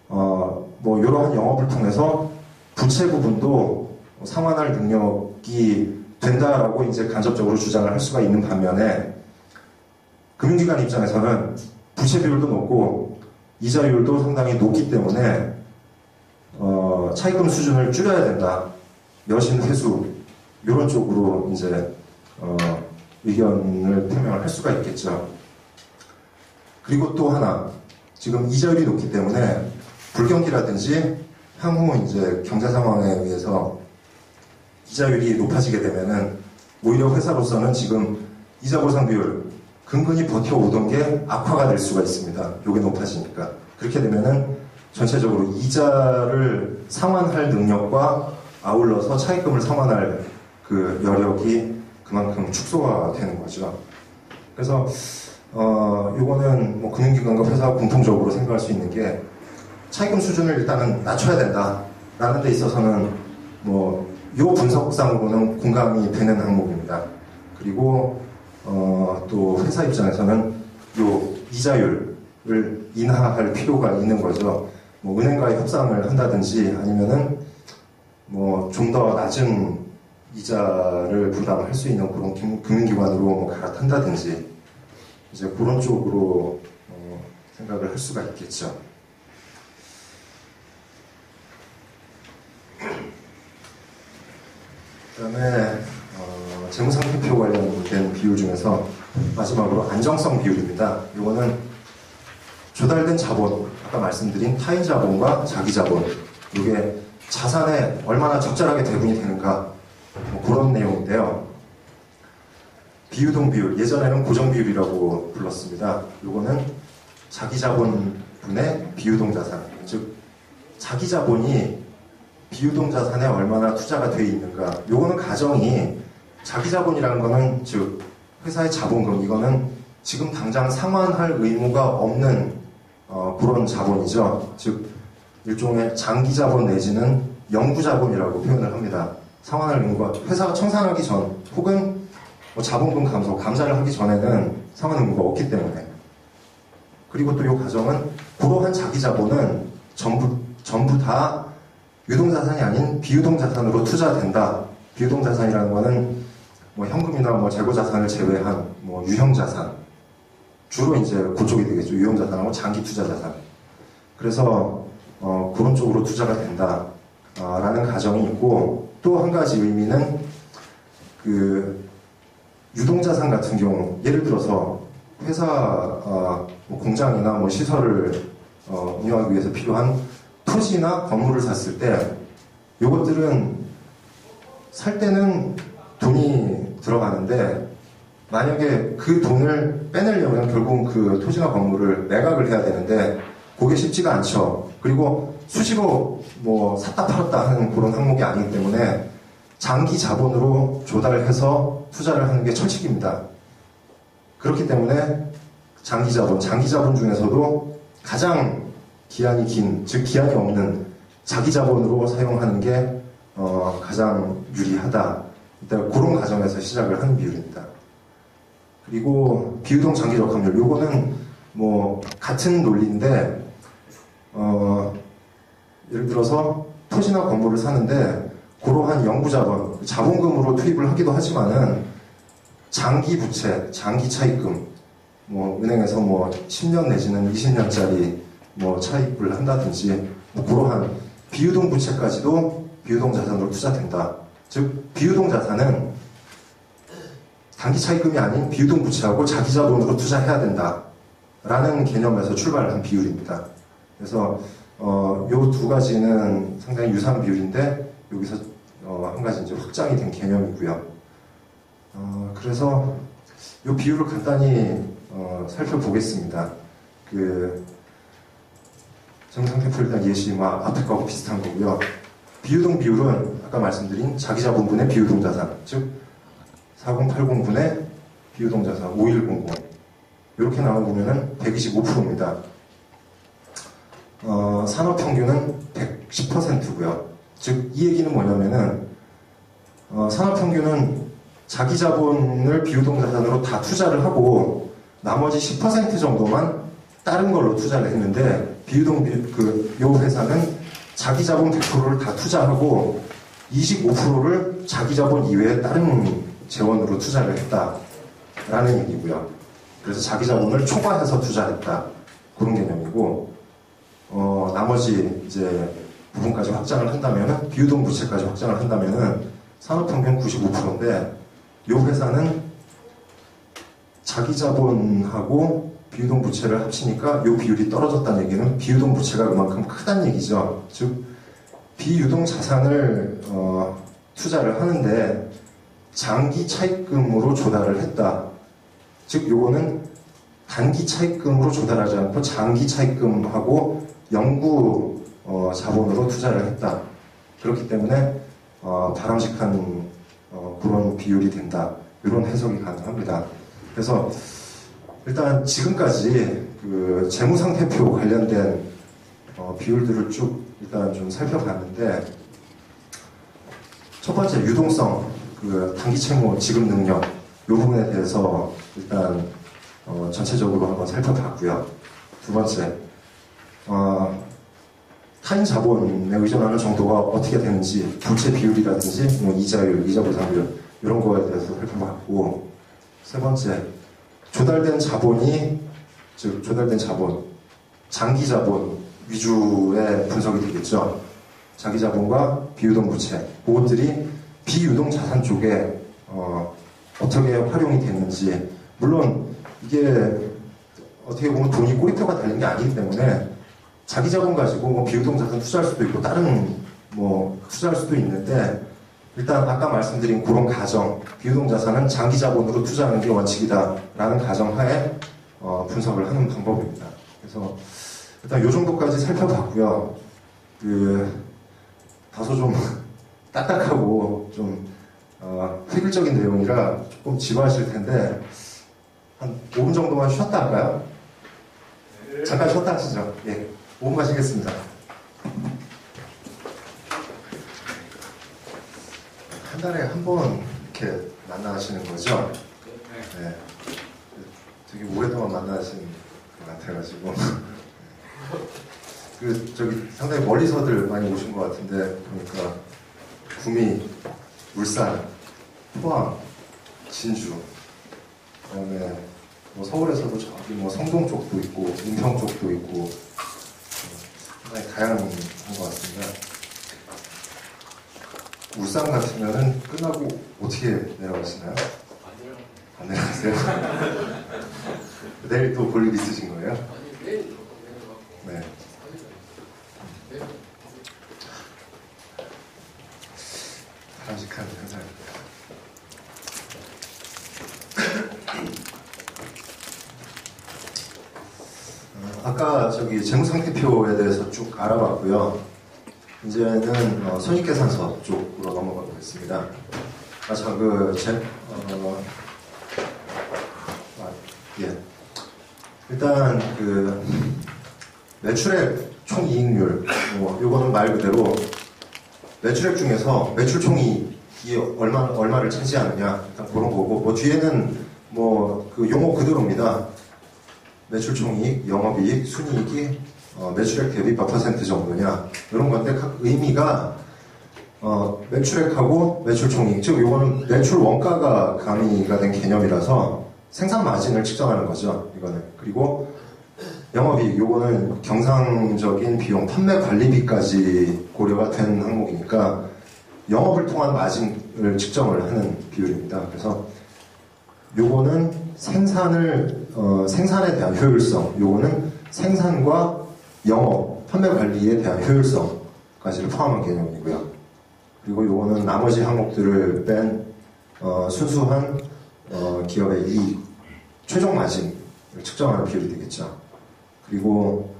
A: 뭐 이러한 영업을 통해서 부채 부분도 상환할 능력이 된다라고 이제 간접적으로 주장을 할 수가 있는 반면에 금융기관 입장에서는 부채 비율도 높고 이자율도 상당히 높기 때문에 차입금 수준을 줄여야 된다. 여신 회수 이런 쪽으로 이제 의견을 표명을 할 수가 있겠죠. 그리고 또 하나 지금 이자율이 높기 때문에 불경기라든지 향후 이제 경제 상황에 의해서 이자율이 높아지게 되면은 오히려 회사로서는 지금 이자 보상 비율 근근히 버텨오던 게 악화가 될 수가 있습니다. 요게 높아지니까. 그렇게 되면은 전체적으로 이자를 상환할 능력과 아울러서 차입금을 상환할 그 여력이 그만큼 축소가 되는 거죠. 그래서 요거는 뭐 금융기관과 회사가 공통적으로 생각할 수 있는 게 차입금 수준을 일단은 낮춰야 된다라는 데 있어서는 뭐 요 분석상으로는 공감이 되는 항목입니다. 그리고 또 회사 입장에서는 요 이자율을 인하할 필요가 있는 거죠. 뭐 은행과의 협상을 한다든지 아니면은 뭐 좀 더 낮은 이자를 부담할 수 있는 그런 금융기관으로 뭐 갈아탄다든지 이제 그런 쪽으로 생각을 할 수가 있겠죠. 그다음에 재무상태표 관련된 비율 중에서 마지막으로 안정성 비율입니다. 이거는 조달된 자본, 아까 말씀드린 타인 자본과 자기 자본, 이게 자산에 얼마나 적절하게 배분이 되는가 뭐 그런 내용인데요. 비유동 비율, 예전에는 고정 비율이라고 불렀습니다. 이거는 자기 자본분의 비유동 자산, 즉 자기 자본이 비유동 자산에 얼마나 투자가 되어 있는가. 요거는 가정이 자기 자본이라는 거는 즉 회사의 자본금, 이거는 지금 당장 상환할 의무가 없는 그런 자본이죠. 즉 일종의 장기 자본 내지는 영구 자본이라고 표현을 합니다. 상환할 의무가 회사가 청산하기 전 혹은 뭐 자본금 감소, 감사를 하기 전에는 상환 의무가 없기 때문에. 그리고 또 이 가정은 그러한 자기 자본은 전부 다 유동자산이 아닌 비유동자산으로 투자된다. 비유동자산이라는 거는 뭐 현금이나 뭐 재고자산을 제외한 뭐 유형자산. 주로 이제 그쪽이 되겠죠. 유형자산하고 장기투자자산. 그래서 그런 쪽으로 투자가 된다. 라는 가정이 있고 또 한 가지 의미는 그 유동자산 같은 경우 예를 들어서 회사 뭐 공장이나 뭐 시설을 운영하기 위해서 필요한 토지나 건물을 샀을 때 이것들은 살 때는 돈이 들어가는데 만약에 그 돈을 빼내려면 결국은 그 토지나 건물을 매각을 해야 되는데 그게 쉽지가 않죠. 그리고 수시로 뭐 샀다 팔았다 하는 그런 항목이 아니기 때문에 장기 자본으로 조달해서 투자를 하는 게 철칙입니다. 그렇기 때문에 장기 자본 중에서도 가장 기한이 긴, 즉 기한이 없는 자기 자본으로 사용하는 게 가장 유리하다. 일단 그런 과정에서 시작을 하는 비율입니다. 그리고 비유동 장기적 합률, 요거는 뭐 같은 논리인데 예를 들어서 토지나 건물을 사는데 그러한 영구자본, 자본금으로 투입을 하기도 하지만은 장기 부채, 장기 차입금, 뭐 은행에서 뭐 10년 내지는 20년짜리 뭐 차입을 한다든지 뭐 그러한 비유동 부채까지도 비유동 자산으로 투자된다. 즉 비유동 자산은 단기 차입금이 아닌 비유동 부채하고 자기 자본으로 투자해야 된다라는 개념에서 출발한 비율입니다. 그래서 요 두 가지는 상당히 유사한 비율인데 여기서 한 가지 이제 확장이 된 개념이고요. 그래서 요 비율을 간단히 살펴보겠습니다. 그 정상태표 일단 예시와 앞에 거하고 비슷한 거고요. 비유동 비율은 아까 말씀드린 자기자본분의 비유동 자산, 즉 4080분의 비유동 자산 5100 이렇게 나눠보면은 125%입니다. 산업 평균은 110%고요. 즉, 이 얘기는 뭐냐면은, 산업 평균은 자기 자본을 비유동 자산으로 다 투자를 하고, 나머지 10% 정도만 다른 걸로 투자를 했는데, 요 회사는 자기 자본 100%를 다 투자하고, 25%를 자기 자본 이외에 다른 재원으로 투자를 했다라는 얘기고요. 그래서 자기 자본을 초과해서 투자했다. 그런 개념이고, 나머지 이제 부분까지 확장을 한다면은, 비유동 부채까지 확장을 한다면은, 산업평균 95%인데, 이 회사는 자기 자본하고 비유동 부채를 합치니까 이 비율이 떨어졌다는 얘기는 비유동 부채가 그만큼 크다는 얘기죠. 즉, 비유동 자산을, 투자를 하는데, 장기 차입금으로 조달을 했다. 즉, 요거는 단기 차입금으로 조달하지 않고 장기 차입금하고 영구 자본으로 투자를 했다. 그렇기 때문에 바람직한 그런 비율이 된다. 이런 해석이 가능합니다. 그래서 일단 지금까지 그 재무상태표 관련된 비율들을 쭉 일단 좀 살펴봤는데, 첫 번째 유동성, 그 단기 채무 지급 능력, 이 부분에 대해서 일단 전체적으로 한번 살펴봤고요. 두 번째, 타인 자본에 의존하는 정도가 어떻게 되는지, 부채 비율이라든지, 뭐 이자율, 이자 보상률, 이런 거에 대해서 살펴봤고, 세 번째, 조달된 자본이, 즉, 조달된 자본, 장기 자본 위주의 분석이 되겠죠. 자기 자본과 비유동 부채, 그것들이 비유동 자산 쪽에, 어떻게 활용이 되는지, 물론, 이게 어떻게 보면 돈이 꼬리표가 달린 게 아니기 때문에, 자기 자본 가지고 뭐 비유동 자산 투자할 수도 있고 다른 뭐 투자할 수도 있는데, 일단 아까 말씀드린 그런 가정, 비유동 자산은 장기 자본으로 투자하는 게 원칙이다라는 가정하에 분석을 하는 방법입니다. 그래서 일단 요 정도까지 살펴봤고요. 다소 좀 딱딱하고 좀 획일적인 내용이라 조금 지루하실 텐데, 한 5분 정도만 쉬었다 할까요? 잠깐 쉬었다 하시죠. 예. 5분만 쉬겠습니다. 한 달에 한 번 이렇게 만나시는 거죠? 네. 되게 오랫동안 만나시는 것 같아가지고. 상당히 멀리서들 많이 오신 것 같은데, 그러니까, 구미, 울산, 포항, 진주, 그다음에 뭐 서울에서도 저기 뭐 성동 쪽도 있고, 인평 쪽도 있고, 상당히 다양한 것 같습니다. 울산 같으면은 끝나고 어떻게 내려가시나요? 안 내려가세요? 내일 또 볼 일 있으신 거예요?
B: 아니, 내일 조금 내려가고.
A: 네. 바람직한 현상입니다. 아까 재무상태표에 대해서 쭉 알아봤고요. 이제는 손익계산서 쪽으로 넘어가 보겠습니다. 일단 매출액 총이익률, 요거는 말 그대로 매출액 중에서 매출 총이익이 얼마를 차지하느냐, 일단 그런 거고, 뭐 뒤에는 그 용어 그대로입니다. 매출 총이익, 영업이익, 순이익이 매출액 대비 몇 % 정도냐, 이런 건데 각 의미가 매출액하고 매출 총이익, 즉 요거는 매출 원가가 가미가 된 개념이라서 생산 마진을 측정하는 거죠, 이거는. 그리고 영업이익, 요거는 경상적인 비용, 판매 관리비까지 고려가 된 항목이니까 영업을 통한 마진을 측정을 하는 비율입니다. 그래서 요거는 생산에 대한 효율성, 요거는 생산과 영업, 판매 관리에 대한 효율성까지를 포함한 개념이고요. 그리고 요거는 나머지 항목들을 뺀 순수한 기업의 이익, 최종 마진을 측정하는 비율이 되겠죠. 그리고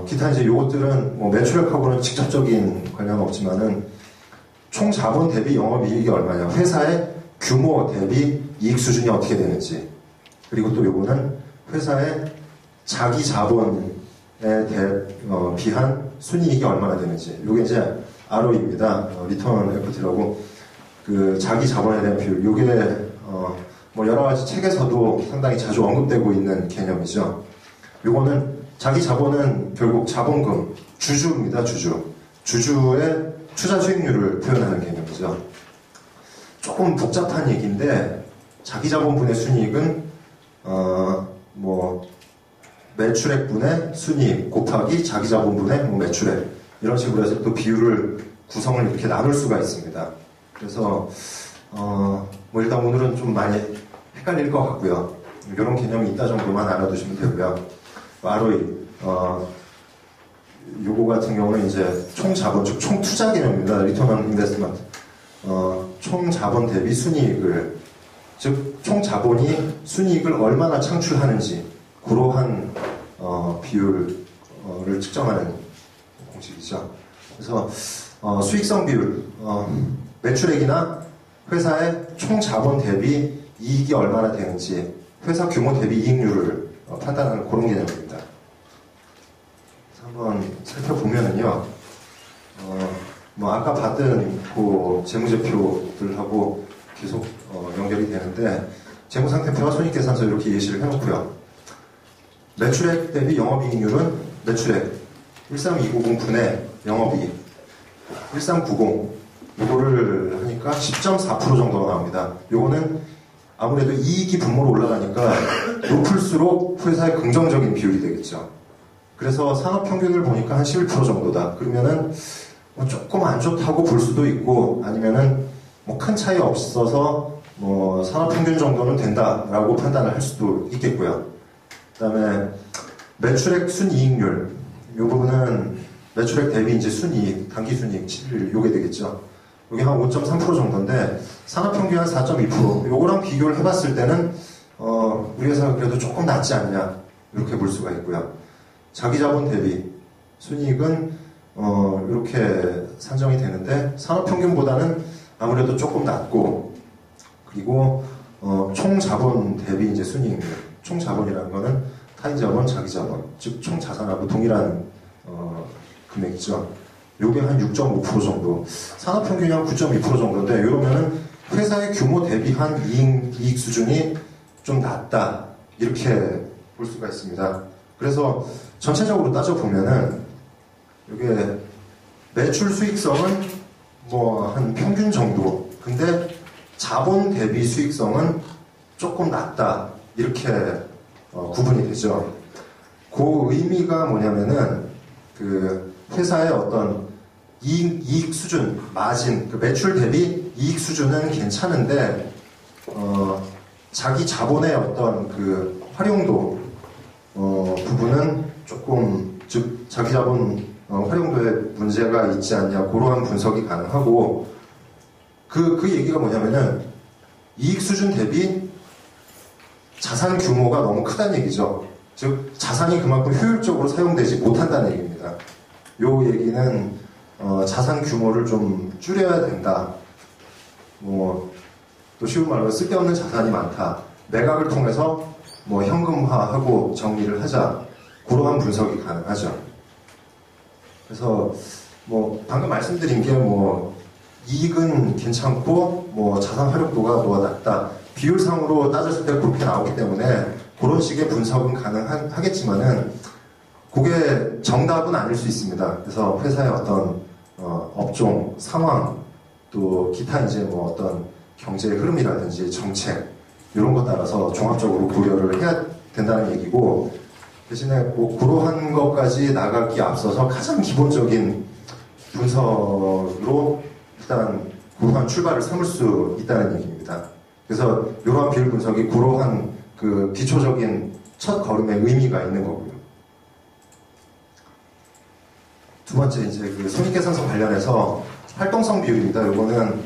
A: 기타 이제 요것들은 뭐 매출액하고는 직접적인 관련은 없지만은 총 자본 대비 영업이익이 얼마냐, 회사의 규모 대비 이익 수준이 어떻게 되는지, 그리고 또 요거는 회사의 자기 자본에 비한 순이익이 얼마나 되는지. 이게 이제 ROE입니다. 리턴 에쿼티라고 그 자기 자본에 대한 비율. 이게 뭐 여러 가지 책에서도 상당히 자주 언급되고 있는 개념이죠. 요거는 자기 자본은 결국 자본금, 주주입니다. 주주의 투자 수익률을 표현하는 개념이죠. 조금 복잡한 얘기인데 자기 자본분의 순이익은 뭐 매출액분의 순이익 곱하기 자기 자본분의 뭐 매출액 이런 식으로 해서 또 비율을 구성을 이렇게 나눌 수가 있습니다. 그래서 뭐 일단 오늘은 좀 많이 헷갈릴 것 같고요. 이런 개념이 있다 정도만 알아두시면 되고요. ROE 요거 같은 경우는 이제 총 자본, 즉 총 투자 개념입니다. 리턴 온 인베스트먼트. 총 자본 대비 순이익을, 즉 총 자본이 순이익을 얼마나 창출하는지 그러한 비율을 측정하는 공식이죠. 그래서 수익성 비율, 매출액이나 회사의 총 자본 대비 이익이 얼마나 되는지 회사 규모 대비 이익률을 판단하는 그런 개념입니다. 한번 살펴보면은요, 뭐 아까 받은 그 재무제표들하고 계속 연결이 되는데 재무상태표와 손익계산서 이렇게 예시를 해놓고요. 매출액 대비 영업이익률은 매출액 13290 분의 영업이익 1390 이거를 하니까 10.4% 정도가 나옵니다. 요거는 아무래도 이익이 분모로 올라가니까 높을수록 회사의 긍정적인 비율이 되겠죠. 그래서 산업평균을 보니까 한 11% 정도다. 그러면은 뭐 조금 안 좋다고 볼 수도 있고 아니면은 뭐 큰 차이 없어서 뭐 산업평균 정도는 된다라고 판단을 할 수도 있겠고요. 그 다음에 매출액 순이익률 이 부분은 매출액 대비 이제 순이익, 당기순이익 요게 되겠죠. 요게 한 5.3% 정도인데 산업평균 한 4.2% 요거랑 비교를 해봤을 때는 우리 회사가 그래도 조금 낫지 않냐 이렇게 볼 수가 있고요. 자기자본 대비 순이익은 이렇게 산정이 되는데 산업평균보다는 아무래도 조금 낮고 그리고 총자본 대비 이제 순이익률 총자본이라는 거는 타인자본, 자기자본 즉 총자산하고 동일한 금액이죠. 요게 한 6.5% 정도 산업평균이 한 9.2% 정도인데 이러면은 회사의 규모 대비한 이익 수준이 좀 낮다 이렇게 볼 수가 있습니다. 그래서 전체적으로 따져보면은 이게 매출 수익성은 뭐 한 평균 정도 근데 자본 대비 수익성은 조금 낮다 이렇게 구분이 되죠. 그 의미가 뭐냐면은 그 회사의 어떤 이익 수준, 마진, 그 매출 대비 이익 수준은 괜찮은데 자기 자본의 어떤 그 활용도 부분은 조금 즉 자기 자본 활용도에 문제가 있지 않냐 그러한 분석이 가능하고 그 얘기가 뭐냐면은 이익 수준 대비 자산 규모가 너무 크다는 얘기죠. 즉 자산이 그만큼 효율적으로 사용되지 못한다는 얘기입니다. 요 얘기는 자산 규모를 좀 줄여야 된다. 뭐 또 쉬운 말로 쓸데없는 자산이 많다. 매각을 통해서 뭐 현금화하고 정리를 하자. 그러한 분석이 가능하죠. 그래서 뭐 방금 말씀드린 게 뭐 이익은 괜찮고 뭐 자산 활용도가 뭐 낮다. 비율상으로 따졌을 때 그렇게 나오기 때문에 그런 식의 분석은 가능하겠지만은 그게 정답은 아닐 수 있습니다. 그래서 회사의 어떤 업종 상황 또 기타 이제 뭐 어떤 경제의 흐름이라든지 정책 이런 것 따라서 종합적으로 고려를 해야 된다는 얘기고 대신에 뭐 그러한 것까지 나가기 앞서서 가장 기본적인 분석으로 일단 그러한 출발을 삼을 수 있다는 얘기입니다. 그래서 이러한 비율 분석이 그러한 그 기초적인 첫 걸음의 의미가 있는 거고요. 두 번째 이제 그 손익계산서 관련해서 활동성 비율입니다. 이거는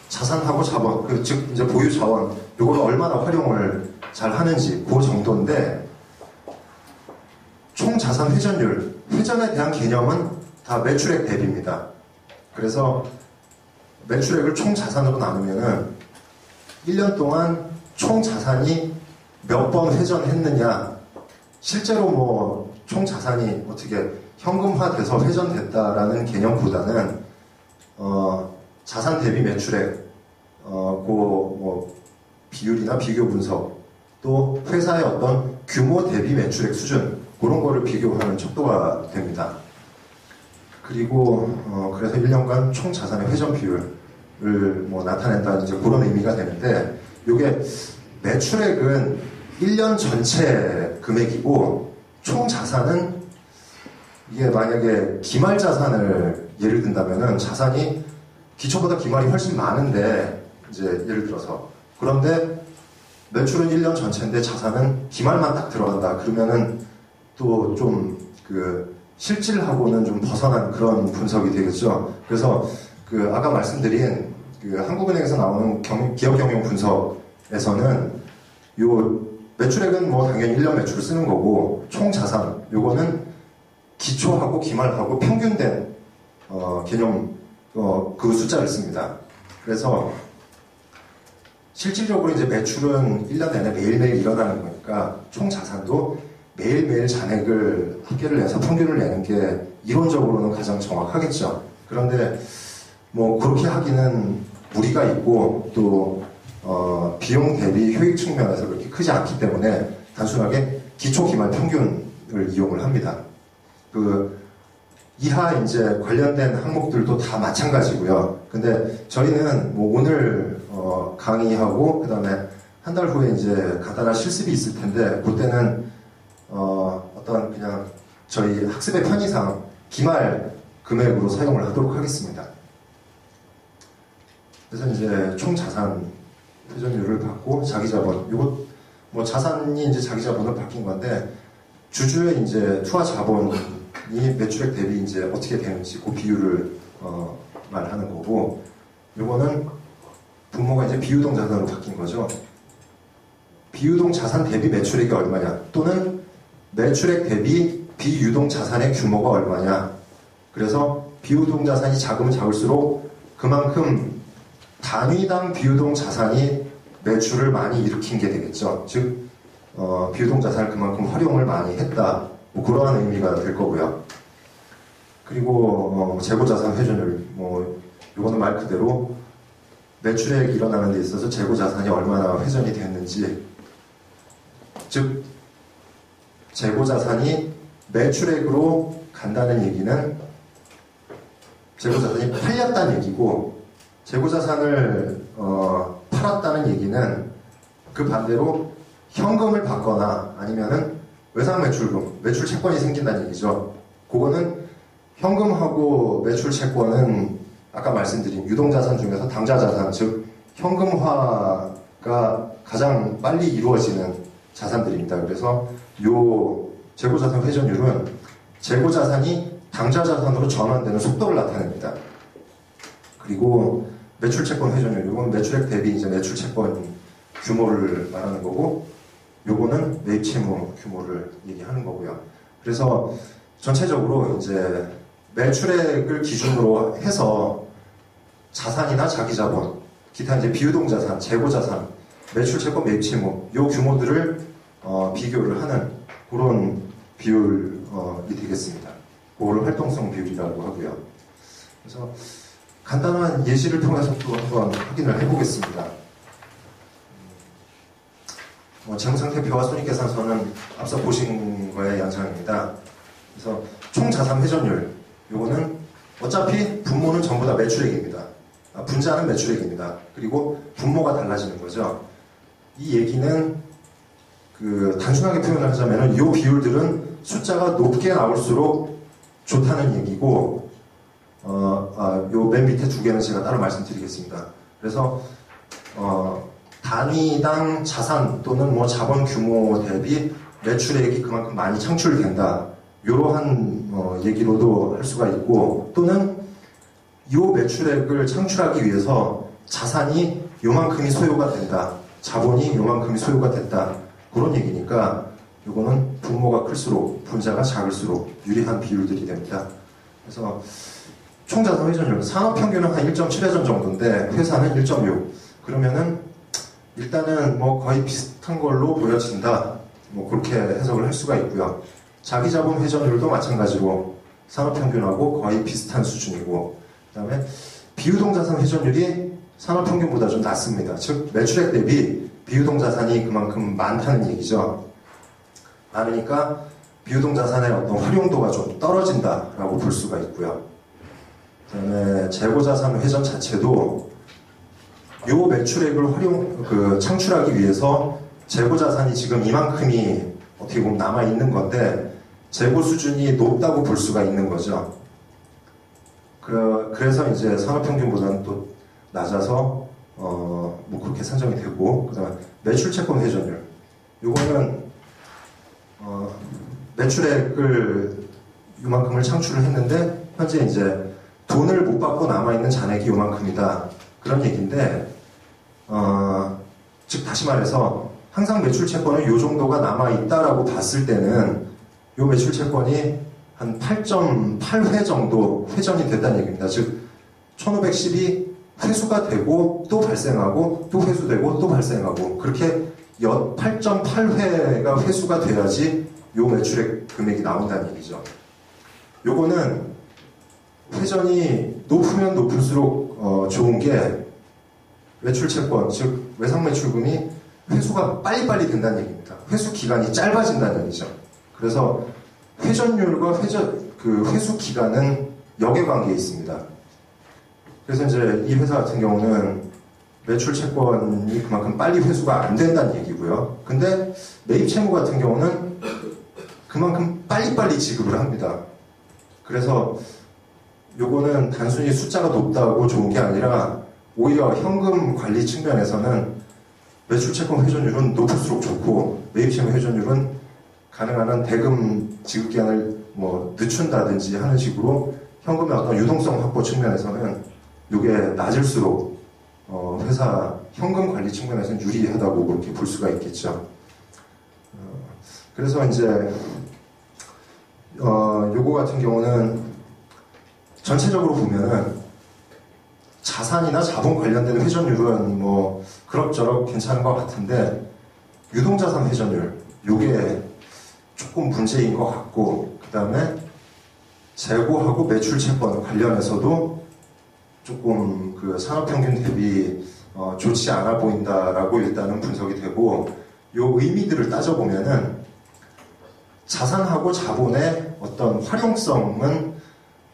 A: 자산하고 자본, 즉 이제 보유 자원, 이걸 얼마나 활용을 잘 하는지 그 정도인데 총 자산 회전율, 회전에 대한 개념은 다 매출액 대비입니다. 그래서 매출액을 총 자산으로 나누면은 1년 동안 총 자산이 몇 번 회전했느냐 실제로 뭐 총 자산이 어떻게 현금화돼서 회전됐다라는 개념보다는 자산 대비 매출액 뭐 비율이나 비교 분석 또 회사의 어떤 규모 대비 매출액 수준 그런 거를 비교하는 척도가 됩니다. 그리고 그래서 1년간 총 자산의 회전 비율을 뭐 나타낸다는 이제 그런 의미가 되는데 이게 매출액은 1년 전체 금액이고 총 자산은 이게 만약에 기말 자산을 예를 든다면은 자산이 기초보다 기말이 훨씬 많은데 이제 예를 들어서 그런데 매출은 1년 전체인데 자산은 기말만 딱 들어간다 그러면은 또 좀 그 실질하고는 좀 벗어난 그런 분석이 되겠죠. 그래서 그 아까 말씀드린 그 한국은행에서 나오는 기업 경영 분석에서는 요 매출액은 뭐 당연히 1년 매출을 쓰는 거고 총 자산 요거는 기초하고 기말하고 평균된 개념 그 숫자를 씁니다. 그래서 실질적으로 이제 매출은 1년 내내 매일매일 일어나는 거니까 총 자산도 매일매일 잔액을 합계를 내서 평균을 내는 게 이론적으로는 가장 정확하겠죠. 그런데 뭐 그렇게 하기는 무리가 있고 또 비용 대비 효익 측면에서 그렇게 크지 않기 때문에 단순하게 기초 기말 평균을 이용을 합니다. 그 이하 이제 관련된 항목들도 다 마찬가지고요. 근데 저희는 뭐 오늘 강의하고 그다음에 한 달 후에 이제 간단한 실습이 있을 텐데 그때는 어떤 그냥 저희 학습의 편의상 기말 금액으로 사용을 하도록 하겠습니다. 그래서 이제 총 자산 회전율을 받고 자기 자본 이거 뭐 자산이 이제 자기 자본으로 바뀐 건데 주주의 이제 투하 자본이 매출액 대비 이제 어떻게 되는지 그 비율을 말하는 거고 요거는 분모가 이제 비유동 자산으로 바뀐 거죠. 비유동 자산 대비 매출액이 얼마냐 또는 매출액 대비 비유동 자산의 규모가 얼마냐. 그래서 비유동 자산이 작으면 작을수록 그만큼 단위당 비유동 자산이 매출을 많이 일으킨 게 되겠죠. 즉 비유동 자산을 그만큼 활용을 많이 했다. 뭐 그러한 의미가 될 거고요. 그리고 재고자산 회전율 이거는 말 그대로 매출액이 일어나는 데 있어서 재고자산이 얼마나 회전이 됐는지 즉 재고자산이 매출액으로 간다는 얘기는 재고자산이 팔렸다는 얘기고 재고자산을 팔았다는 얘기는 그 반대로 현금을 받거나 아니면은 외상매출금, 매출채권이 생긴다는 얘기죠. 그거는 현금하고 매출채권은 아까 말씀드린 유동자산 중에서 당좌자산, 즉 현금화가 가장 빨리 이루어지는 자산들입니다. 그래서 요 재고자산 회전율은 재고자산이 당좌자산으로 전환되는 속도를 나타냅니다. 그리고 매출채권 회전율, 이건 매출액 대비 이제 매출채권 규모를 말하는 거고, 요거는 매입채무 규모를 얘기하는 거고요. 그래서 전체적으로 이제 매출액을 기준으로 해서 자산이나 자기자본, 기타 이제 비유동자산, 재고자산, 매출채권, 매입채무 요 규모들을 비교를 하는 그런 비율이 되겠습니다. 그걸 활동성 비율이라고 하고요. 그래서 간단한 예시를 통해서 또 한번 확인을 해보겠습니다. 재무상태표와 손익계산서는 앞서 보신 거의 양상입니다. 그래서 총 자산 회전율, 요거는 어차피 분모는 전부 다 매출액입니다. 분자는 매출액입니다. 그리고 분모가 달라지는 거죠. 이 얘기는 그 단순하게 표현을 하자면은 이 비율들은 숫자가 높게 나올수록 좋다는 얘기고, 요 맨 밑에 두 개는 제가 따로 말씀드리겠습니다. 그래서 단위당 자산 또는 뭐 자본 규모 대비 매출액이 그만큼 많이 창출된다. 이러한 얘기로도 할 수가 있고, 또는 이 매출액을 창출하기 위해서 자산이 요만큼이 소요가 된다. 자본이 요만큼이 소요가 됐다. 그런 얘기니까 이거는 분모가 클수록 분자가 작을수록 유리한 비율들이 됩니다. 그래서 총자산 회전율, 산업평균은 한 1.7회전 정도인데 회사는 1.6. 그러면은 일단은 뭐 거의 비슷한 걸로 보여진다. 뭐 그렇게 해석을 할 수가 있고요. 자기자본 회전율도 마찬가지로 산업평균하고 거의 비슷한 수준이고, 그 다음에 비유동자산 회전율이 산업평균보다 좀 낮습니다. 즉 매출액 대비 비유동자산이 그만큼 많다는 얘기죠. 많으니까 비유동자산의 어떤 활용도가 좀 떨어진다라고 볼 수가 있고요. 그 다음에 재고자산 회전 자체도 요 매출액을 창출하기 위해서 재고자산이 지금 이만큼이 어떻게 보면 남아있는 건데 재고 수준이 높다고 볼 수가 있는 거죠. 그래서 이제 산업평균보다는 또 낮아서 뭐 그렇게 산정이 되고, 그 다음에 매출채권 회전율, 요거는 매출액을 요만큼을 창출을 했는데 현재 이제 돈을 못 받고 남아있는 잔액이 요만큼이다, 그런 얘기인데, 즉 다시 말해서 항상 매출채권은 요 정도가 남아있다라고 봤을 때는 요 매출채권이 한 8.8회 정도 회전이 됐다는 얘기입니다. 즉 1510이 회수가 되고 또 발생하고 또 회수되고 또 발생하고, 그렇게 8.8회가 회수가 돼야지 요 매출액 금액이 나온다는 얘기죠. 요거는 회전이 높으면 높을수록 좋은 게 매출채권, 즉 외상매출금이 회수가 빨리빨리 된다는 얘기입니다. 회수 기간이 짧아진다는 얘기죠. 그래서 회전율과 회수 기간은 역액관계에 있습니다. 그래서 이제 이 회사 같은 경우는 매출 채권이 그만큼 빨리 회수가 안 된다는 얘기고요. 근데 매입 채무 같은 경우는 그만큼 빨리빨리 지급을 합니다. 그래서 요거는 단순히 숫자가 높다고 좋은 게 아니라 오히려 현금 관리 측면에서는 매출 채권 회전율은 높을수록 좋고, 매입 채무 회전율은 가능한 한 대금 지급 기간을 뭐 늦춘다든지 하는 식으로 현금의 어떤 유동성 확보 측면에서는 이게 낮을수록 회사 현금 관리 측면에서는 유리하다고 그렇게 볼 수가 있겠죠. 그래서 이제 요거 같은 경우는 전체적으로 보면은 자산이나 자본 관련된 회전율은 뭐 그럭저럭 괜찮은 것 같은데 유동자산 회전율, 요게 조금 문제인 것 같고, 그 다음에 재고하고 매출 채권 관련해서도 조금 그 산업평균 대비 좋지 않아 보인다라고 일단은 분석이 되고, 요 의미들을 따져보면은 자산하고 자본의 어떤 활용성은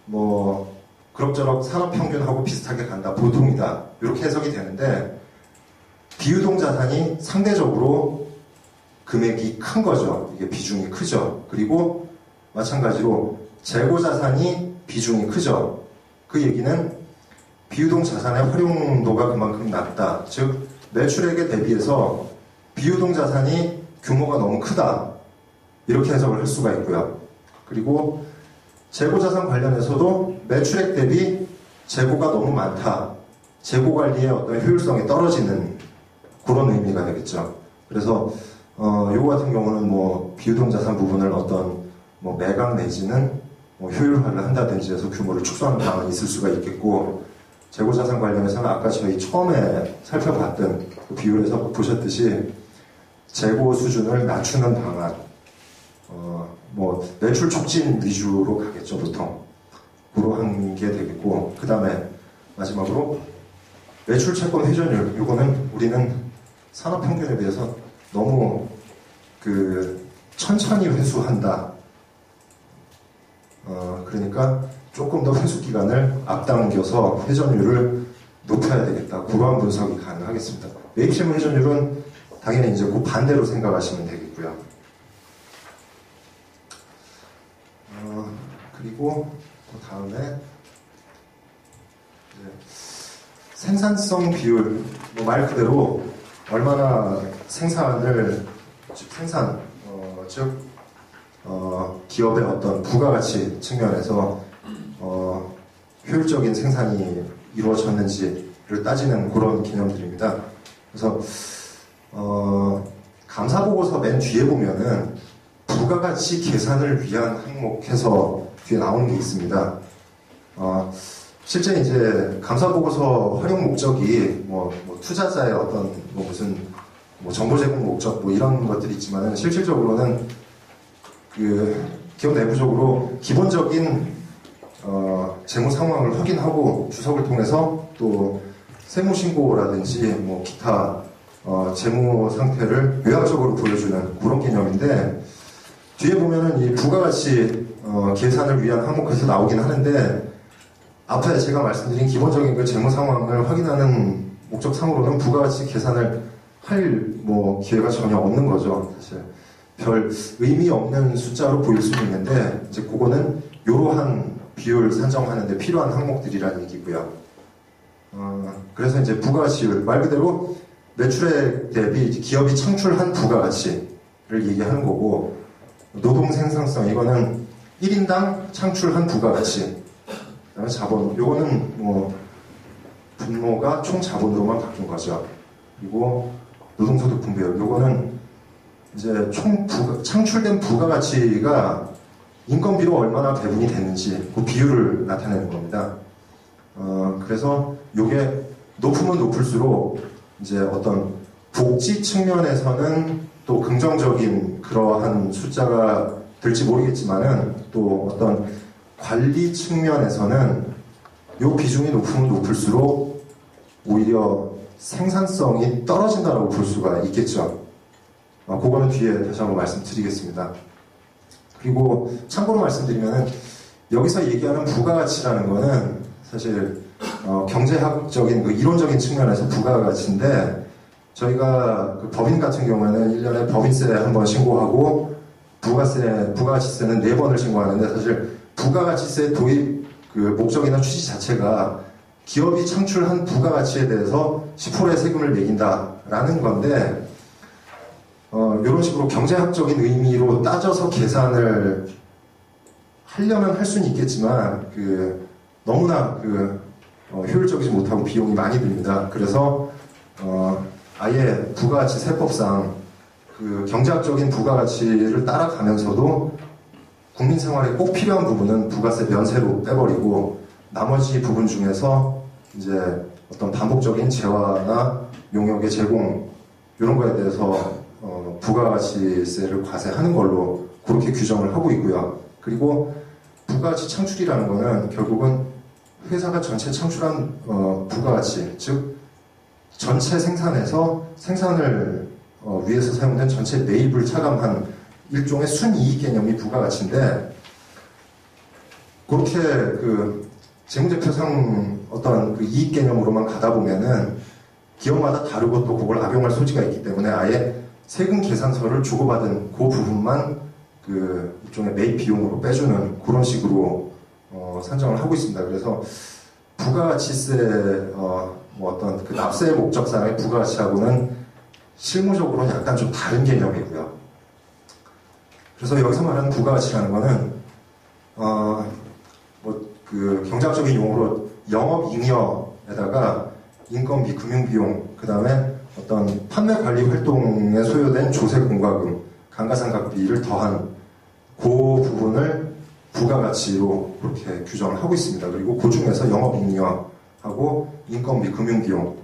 A: 뭐 그럭저럭 산업평균하고 비슷하게 간다, 보통이다, 이렇게 해석이 되는데, 비유동자산이 상대적으로 금액이 큰 거죠. 이게 비중이 크죠. 그리고 마찬가지로 재고자산이 비중이 크죠. 그 얘기는 비유동자산의 활용도가 그만큼 낮다. 즉 매출액에 대비해서 비유동자산이 규모가 너무 크다, 이렇게 해석을 할 수가 있고요. 그리고 재고자산 관련해서도 매출액 대비 재고가 너무 많다, 재고관리의 어떤 효율성이 떨어지는 그런 의미가 되겠죠. 그래서 요거 같은 경우는 뭐 비유동자산 부분을 어떤 뭐 매각 내지는 뭐 효율화를 한다든지 해서 규모를 축소하는 방안이 있을 수가 있겠고, 재고자산 관련해서는 아까 저희 처음에 살펴봤던 그 비율에서 보셨듯이 재고 수준을 낮추는 방안, 뭐 매출 촉진 위주로 가겠죠, 보통. 그러한 게 되겠고, 그 다음에 마지막으로 매출 채권 회전율, 요거는 우리는 산업평균에 비해서 너무 천천히 회수한다. 그러니까 조금 더 회수 기간을 앞당겨서 회전율을 높여야 되겠다, 그러한 분석이 가능하겠습니다. 매입 채무 회전율은 당연히 이제 그 반대로 생각하시면 되겠고요. 그리고 그 다음에 생산성 비율, 뭐 말 그대로 얼마나 생산을, 즉 기업의 어떤 부가가치 측면에서 효율적인 생산이 이루어졌는지를 따지는 그런 개념들입니다. 그래서 감사보고서 맨 뒤에 보면은 부가가치 계산을 위한 항목해서 뒤에 나오는 게 있습니다. 실제 이제 감사보고서 활용 목적이 뭐 투자자의 어떤 뭐 무슨 뭐 정보 제공 목적 뭐 이런 것들이 있지만은 실질적으로는 그 기업 내부적으로 기본적인 재무 상황을 확인하고 주석을 통해서 또 세무 신고라든지 뭐 기타 재무 상태를 요약적으로 보여주는 그런 개념인데, 뒤에 보면은 이 부가가치 계산을 위한 항목에서 나오긴 하는데, 앞에 제가 말씀드린 기본적인 그 재무 상황을 확인하는 목적상으로는 부가가치 계산을 할 뭐 기회가 전혀 없는 거죠. 사실 별 의미 없는 숫자로 보일 수도 있는데, 이제 그거는 이러한 비율 산정하는데 필요한 항목들이라는 얘기고요. 그래서 이제 부가가치율, 말 그대로 매출액 대비 기업이 창출한 부가가치를 얘기하는 거고, 노동 생산성, 이거는 1인당 창출한 부가가치, 그다음에 자본, 요거는 뭐 분모가 총 자본으로만 바뀐 거죠. 그리고 노동소득 분배율, 요거는 이제 창출된 부가가치가 인건비로 얼마나 배분이 됐는지 그 비율을 나타내는 겁니다. 그래서 요게 높으면 높을수록 이제 어떤 복지 측면에서는 또 긍정적인 그러한 숫자가 될지 모르겠지만은, 또 어떤 관리 측면에서는 요 비중이 높으면 높을수록 오히려 생산성이 떨어진다고 볼 수가 있겠죠. 그거는 뒤에 다시 한번 말씀드리겠습니다. 그리고 참고로 말씀드리면은, 여기서 얘기하는 부가가치라는 거는 사실 경제학적인 그 이론적인 측면에서 부가가치인데, 저희가 그 법인 같은 경우에는 1년에 법인세 한 번 신고하고 부가가치세는 4번을 신고하는데, 사실 부가가치세 도입 그 목적이나 취지 자체가 기업이 창출한 부가가치에 대해서 10%의 세금을 매긴다라는 건데, 이런 식으로 경제학적인 의미로 따져서 계산을 하려면 할 수는 있겠지만, 너무나 효율적이지 못하고 비용이 많이 듭니다. 그래서 아예 부가가치 세법상 그 경제학적인 부가가치를 따라가면서도 국민 생활에 꼭 필요한 부분은 부가세 면세로 빼버리고, 나머지 부분 중에서 이제 어떤 반복적인 재화나 용역의 제공, 이런 거에 대해서 부가가치세를 과세하는 걸로 그렇게 규정을 하고 있고요. 그리고 부가가치 창출이라는 거는 결국은 회사가 전체 창출한 부가가치, 즉 전체 생산에서 생산을 위해서 사용된 전체 매입을 차감한 일종의 순이익 개념이 부가가치인데, 그렇게 재무제표상 어떤 그 이익 개념으로만 가다 보면은 기업마다 다르고 또 그걸 악용할 소지가 있기 때문에 아예 세금 계산서를 주고받은 그 부분만 일종의 매입 비용으로 빼주는 그런 식으로 산정을 하고 있습니다. 그래서 부가가치세 뭐 어떤 그 납세의 목적상의 부가가치하고는 실무적으로는 약간 좀 다른 개념이고요. 그래서 여기서 말하는 부가가치라는 거는 경제학적인 용어로 영업잉여에다가 인건비, 금융비용, 그 다음에 어떤 판매 관리 활동에 소요된 조세 공과금, 감가상각비를 더한 그 부분을 부가가치로 그렇게 규정을 하고 있습니다. 그리고 그 중에서 영업잉여하고 인건비, 금융비용,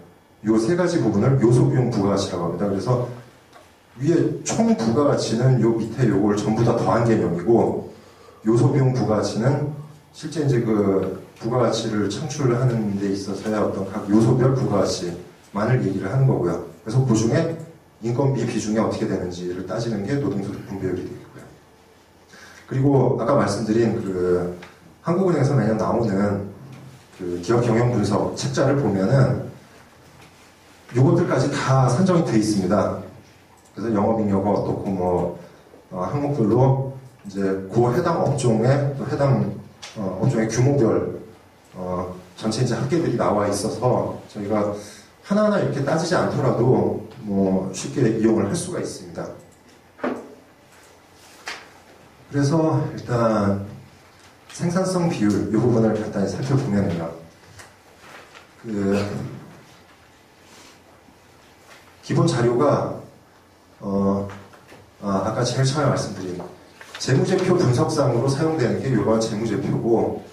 A: 요 세 가지 부분을 요소비용 부가가치라고 합니다. 그래서 위에 총 부가가치는 요 밑에 요걸 전부 다 더한 개념이고, 요소비용 부가가치는 실제 이제 부가가치를 창출하는 데 있어서의 어떤 각 요소별 부가가치만을 얘기를 하는 거고요. 그래서 그 중에 인건비 비중이 어떻게 되는지를 따지는 게 노동소득 분배율이 되겠고요. 그리고 아까 말씀드린 한국은행에서 매년 나오는 기업 경영 분석 책자를 보면은 요것들까지 다 산정이 돼 있습니다. 그래서 영업잉여가 어떻고 항목별로 이제 그 해당 업종에 또 해당 업종의 규모별 전체 이제 합계들이 나와 있어서 저희가 하나하나 이렇게 따지지 않더라도 쉽게 이용을 할 수가 있습니다. 그래서 일단 생산성 비율 이 부분을 간단히 살펴보면요, 기본 자료가 아까 제일 처음에 말씀드린 재무제표 분석상으로 사용되는 게 이러한 재무제표고,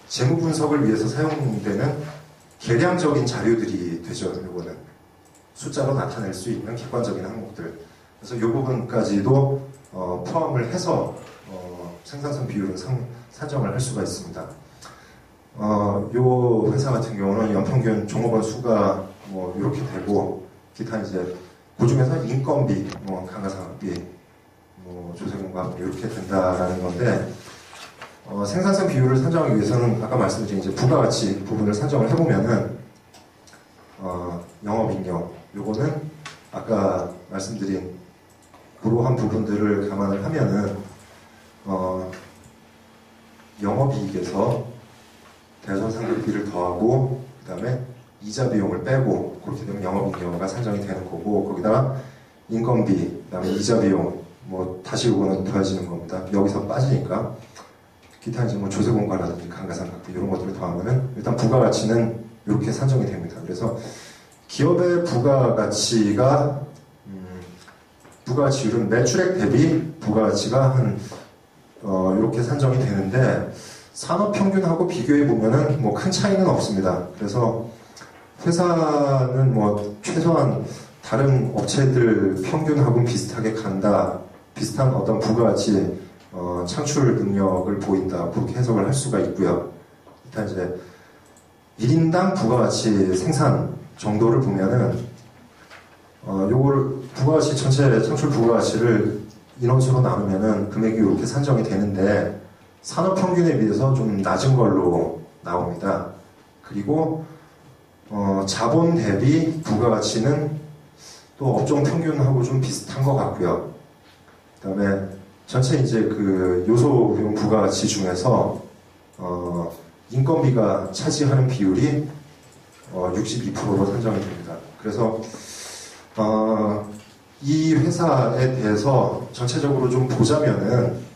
A: 재무 분석을 위해서 사용되는 계량적인 자료들이 되죠. 이거는 숫자로 나타낼 수 있는 객관적인 항목들. 그래서 이 부분까지도 포함을 해서 생산성 비율은 산정을 할 수가 있습니다. 요 회사 같은 경우는 연평균 종업원 수가 뭐 이렇게 되고, 기타 이제 그 중에서 인건비, 뭐 감가상각비, 뭐 조세공과비 이렇게 된다라는 건데, 생산성 비율을 산정하기 위해서는 아까 말씀드린 이제 부가가치 부분을 산정을 해보면은 영업익력 요거는 아까 말씀드린 그러한 부분들을 감안을 하면은 영업이익에서 대손상각비를 더하고 그 다음에 이자 비용을 빼고 그렇게 되면 영업익력가 산정이 되는 거고, 거기다가 인건비, 그 다음에 이자 비용 뭐 다시 요거는 더해지는 겁니다. 여기서 빠지니까 기타 이제 뭐 조세공과라든지 감가상각비 이런 것들을 더하면은 일단 부가가치는 이렇게 산정이 됩니다. 그래서 기업의 부가가치가 부가가치율은 매출액 대비 부가가치가 한 이렇게 산정이 되는데, 산업 평균하고 비교해 보면은 뭐 큰 차이는 없습니다. 그래서 회사는 뭐 최소한 다른 업체들 평균하고는 비슷하게 간다, 비슷한 어떤 부가가치 창출 능력을 보인다, 그렇게 해석을 할 수가 있고요. 일단 이제 1인당 부가가치 생산 정도를 보면은 요걸 부가가치 전체 창출 부가가치를 인원수로 나누면은 금액이 이렇게 산정이 되는데, 산업 평균에 비해서 좀 낮은 걸로 나옵니다. 그리고 자본 대비 부가가치는 또 업종 평균하고 좀 비슷한 것 같고요. 그 다음에 전체 이제 그 요소 비용 부가가치 중에서 인건비가 차지하는 비율이 62%로 산정이 됩니다. 그래서 이 회사에 대해서 전체적으로 좀 보자면은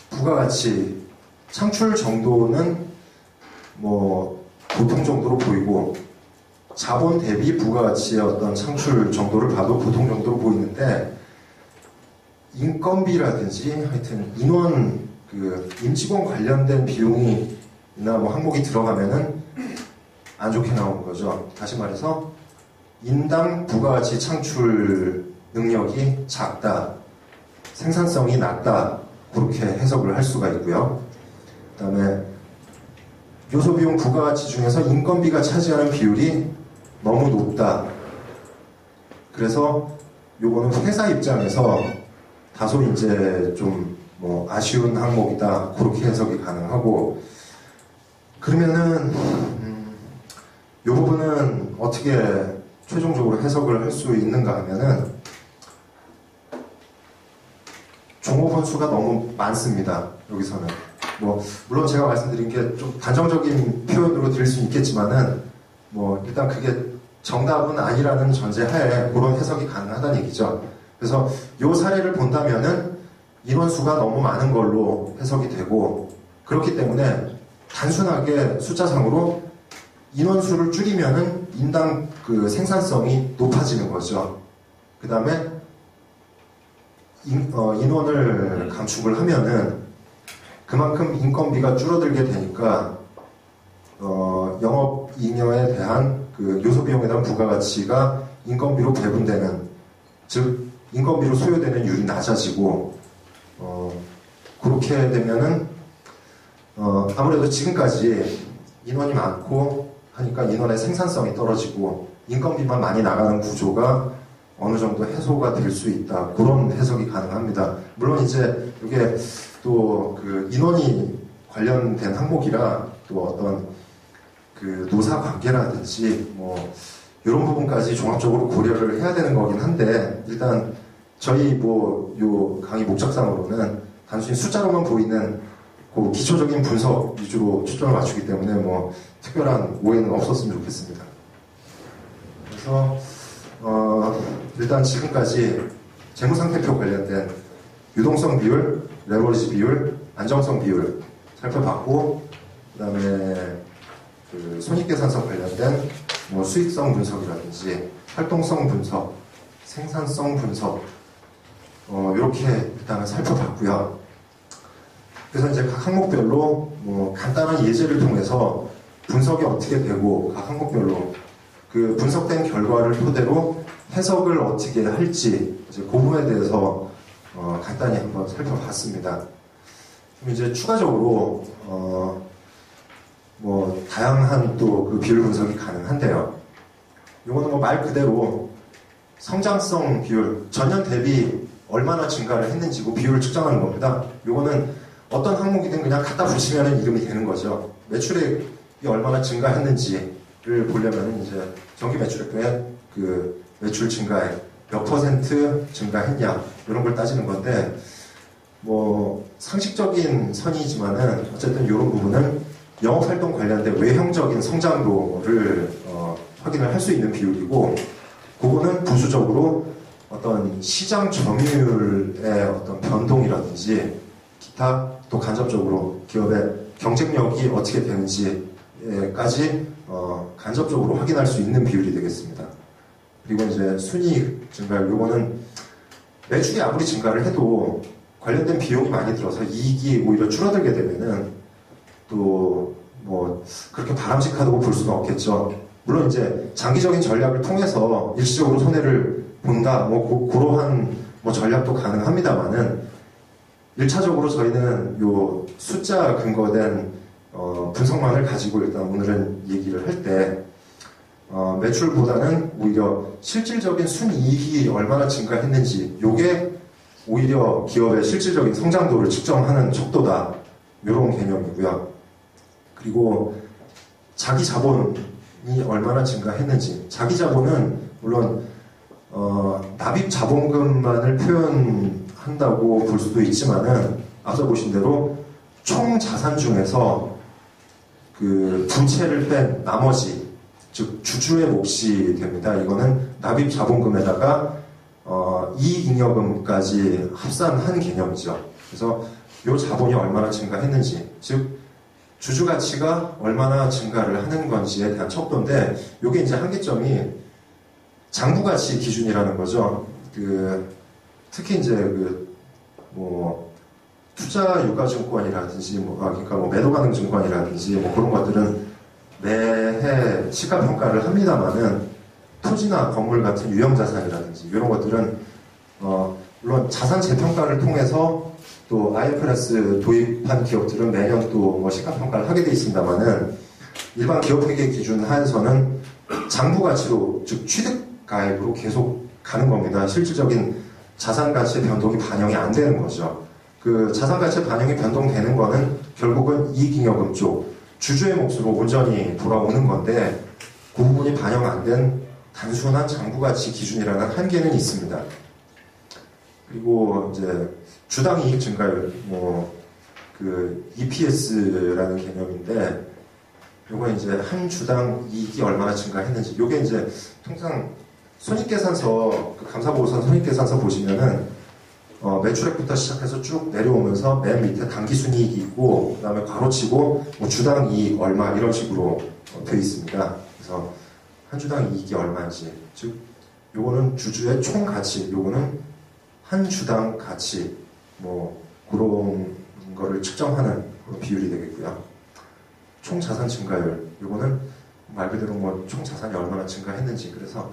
A: 부가가치 창출 정도는 뭐 보통 정도로 보이고, 자본 대비 부가가치의 어떤 창출 정도를 봐도 보통 정도로 보이는데, 인건비라든지 하여튼 인원 그 임직원 관련된 비용이나 뭐 항목이 들어가면은 안 좋게 나오는 거죠. 다시 말해서 인당 부가가치 창출 능력이 작다, 생산성이 낮다, 그렇게 해석을 할 수가 있고요. 그 다음에 요소비용 부가가치 중에서 인건비가 차지하는 비율이 너무 높다. 그래서 요거는 회사 입장에서 다소 이제 좀 뭐 아쉬운 항목이다, 그렇게 해석이 가능하고, 그러면은 요 부분은 어떻게 최종적으로 해석을 할 수 있는가 하면은, 종업원 수가 너무 많습니다. 여기서는 뭐 물론 제가 말씀드린 게 좀 단정적인 표현으로 드릴 수는 있겠지만은, 뭐 일단 그게 정답은 아니라는 전제하에 그런 해석이 가능하다는 얘기죠. 그래서 이 사례를 본다면은 인원수가 너무 많은 걸로 해석이 되고, 그렇기 때문에 단순하게 숫자상으로 인원수를 줄이면은 인당 그 생산성이 높아지는 거죠. 그 다음에 인원을 감축을 하면은 그만큼 인건비가 줄어들게 되니까 영업이익에 대한 그 요소비용에 대한 부가가치가 인건비로 배분되는, 즉 인건비로 소요되는 율이 낮아지고, 그렇게 되면은 아무래도 지금까지 인원이 많고 하니까 인원의 생산성이 떨어지고 인건비만 많이 나가는 구조가 어느 정도 해소가 될 수 있다, 그런 해석이 가능합니다. 물론 이제 이게 또 그 인원이 관련된 항목이라 또 어떤 그 노사 관계라든지 뭐 이런 부분까지 종합적으로 고려를 해야 되는 거긴 한데, 일단 저희 뭐 요 강의 목적상으로는 단순히 숫자로만 보이는 그 기초적인 분석 위주로 초점을 맞추기 때문에 뭐 특별한 오해는 없었으면 좋겠습니다. 그래서 일단 지금까지 재무상태표 관련된 유동성 비율, 레버리지 비율, 안정성 비율 살펴봤고, 그 다음에 그 손익계산서 관련된 뭐 수익성 분석이라든지 활동성 분석, 생산성 분석, 이렇게 일단은 살펴봤고요. 그래서 이제 각 항목별로 뭐 간단한 예제를 통해서 분석이 어떻게 되고 각 항목별로 그 분석된 결과를 토대로 해석을 어떻게 할지 이제 그 부분에 대해서 간단히 한번 살펴봤습니다. 그럼 이제 추가적으로 뭐 다양한 또 그 비율 분석이 가능한데요. 이거는 뭐 말 그대로 성장성 비율, 전년 대비 얼마나 증가를 했는지 그 비율을 측정하는 겁니다. 이거는 어떤 항목이든 그냥 갖다 붙이면 이름이 되는 거죠. 매출액이 얼마나 증가했는지를 보려면 이제 정기 매출액 중에 그 매출 증가에 몇 퍼센트 증가했냐 이런 걸 따지는 건데 뭐 상식적인 선이지만은 어쨌든 이런 부분은 영업활동 관련된 외형적인 성장도를 확인을 할 수 있는 비율이고 그거는 부수적으로 어떤 시장 점유율의 어떤 변동이라든지 기타 또 간접적으로 기업의 경쟁력이 어떻게 되는지까지 간접적으로 확인할 수 있는 비율이 되겠습니다. 그리고 이제 순이익 증가율, 요거는 매출이 아무리 증가를 해도 관련된 비용이 많이 들어서 이익이 오히려 줄어들게 되면은 또 뭐 그렇게 바람직하다고 볼 수는 없겠죠. 물론 이제 장기적인 전략을 통해서 일시적으로 손해를 본다, 뭐 그러한 뭐 전략도 가능합니다만은 1차적으로 저희는 요 숫자 근거된 분석만을 가지고 일단 오늘은 얘기를 할 때 매출보다는 오히려 실질적인 순이익이 얼마나 증가했는지 요게 오히려 기업의 실질적인 성장도를 측정하는 척도다 이런 개념이고요. 그리고 자기 자본이 얼마나 증가했는지 자기 자본은 물론 납입 자본금만을 표현한다고 볼 수도 있지만은 앞서 보신 대로 총 자산 중에서 그 부채를 뺀 나머지 즉 주주의 몫이 됩니다. 이거는 납입 자본금에다가 이익잉여금까지 합산한 개념이죠. 그래서 이 자본이 얼마나 증가했는지 즉 주주 가치가 얼마나 증가를 하는 건지에 대한 척도인데 이게 이제 한계점이 장부 가치 기준이라는 거죠. 특히 이제 뭐 투자 유가증권이라든지 그러니까 뭐 매도 가능 증권이라든지 뭐 그런 것들은 매해 시가 평가를 합니다만은 토지나 건물 같은 유형 자산이라든지 이런 것들은 물론 자산 재평가를 통해서 또 IFRS 도입한 기업들은 매년 또 뭐 시가 평가를 하게 돼 있습니다만은 일반 기업 회계 기준 하에서는 장부 가치로 즉 취득 가액으로 계속 가는 겁니다. 실질적인 자산 가치의 변동이 반영이 안 되는 거죠. 그 자산 가치의 반영이 변동되는 거는 결국은 이익잉여금 쪽 주주의 몫으로 온전히 돌아오는 건데 그 부분이 반영 안 된 단순한 장부 가치 기준이라는 한계는 있습니다. 그리고 이제 주당 이익 증가율, EPS라는 개념인데, 요거 이제 한 주당 이익이 얼마나 증가했는지, 요게 이제 통상 손익계산서, 감사보고서 손익계산서 보시면은, 매출액부터 시작해서 쭉 내려오면서 맨 밑에 당기순이익이 있고, 그 다음에 괄호치고, 뭐 주당 이익 얼마, 이런 식으로 되어 있습니다. 그래서 한 주당 이익이 얼마인지, 즉, 요거는 주주의 총 가치, 요거는 한 주당 가치, 뭐 그런 거를 측정하는 그런 비율이 되겠고요. 총 자산 증가율, 이거는 말 그대로 뭐 총 자산이 얼마나 증가했는지 그래서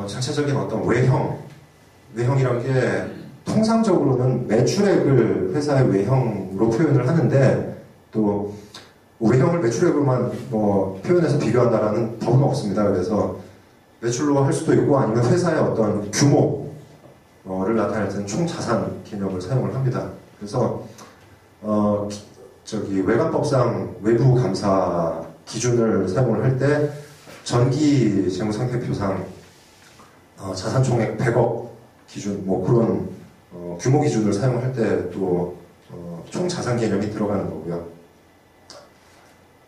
A: 전체적인 어떤 외형이란 게 통상적으로는 매출액을 회사의 외형으로 표현을 하는데 또 외형을 매출액으로만 뭐 표현해서 비교한다라는 법은 없습니다. 그래서 매출로 할 수도 있고 아니면 회사의 어떤 규모를 나타낼 때는 총 자산 개념을 사용을 합니다. 그래서 외관법상 외부 감사 기준을 사용을 할 때 전기 재무상태표상 자산 총액 100억 기준 뭐 그런 규모 기준을 사용할 때 또 총 자산 개념이 들어가는 거고요.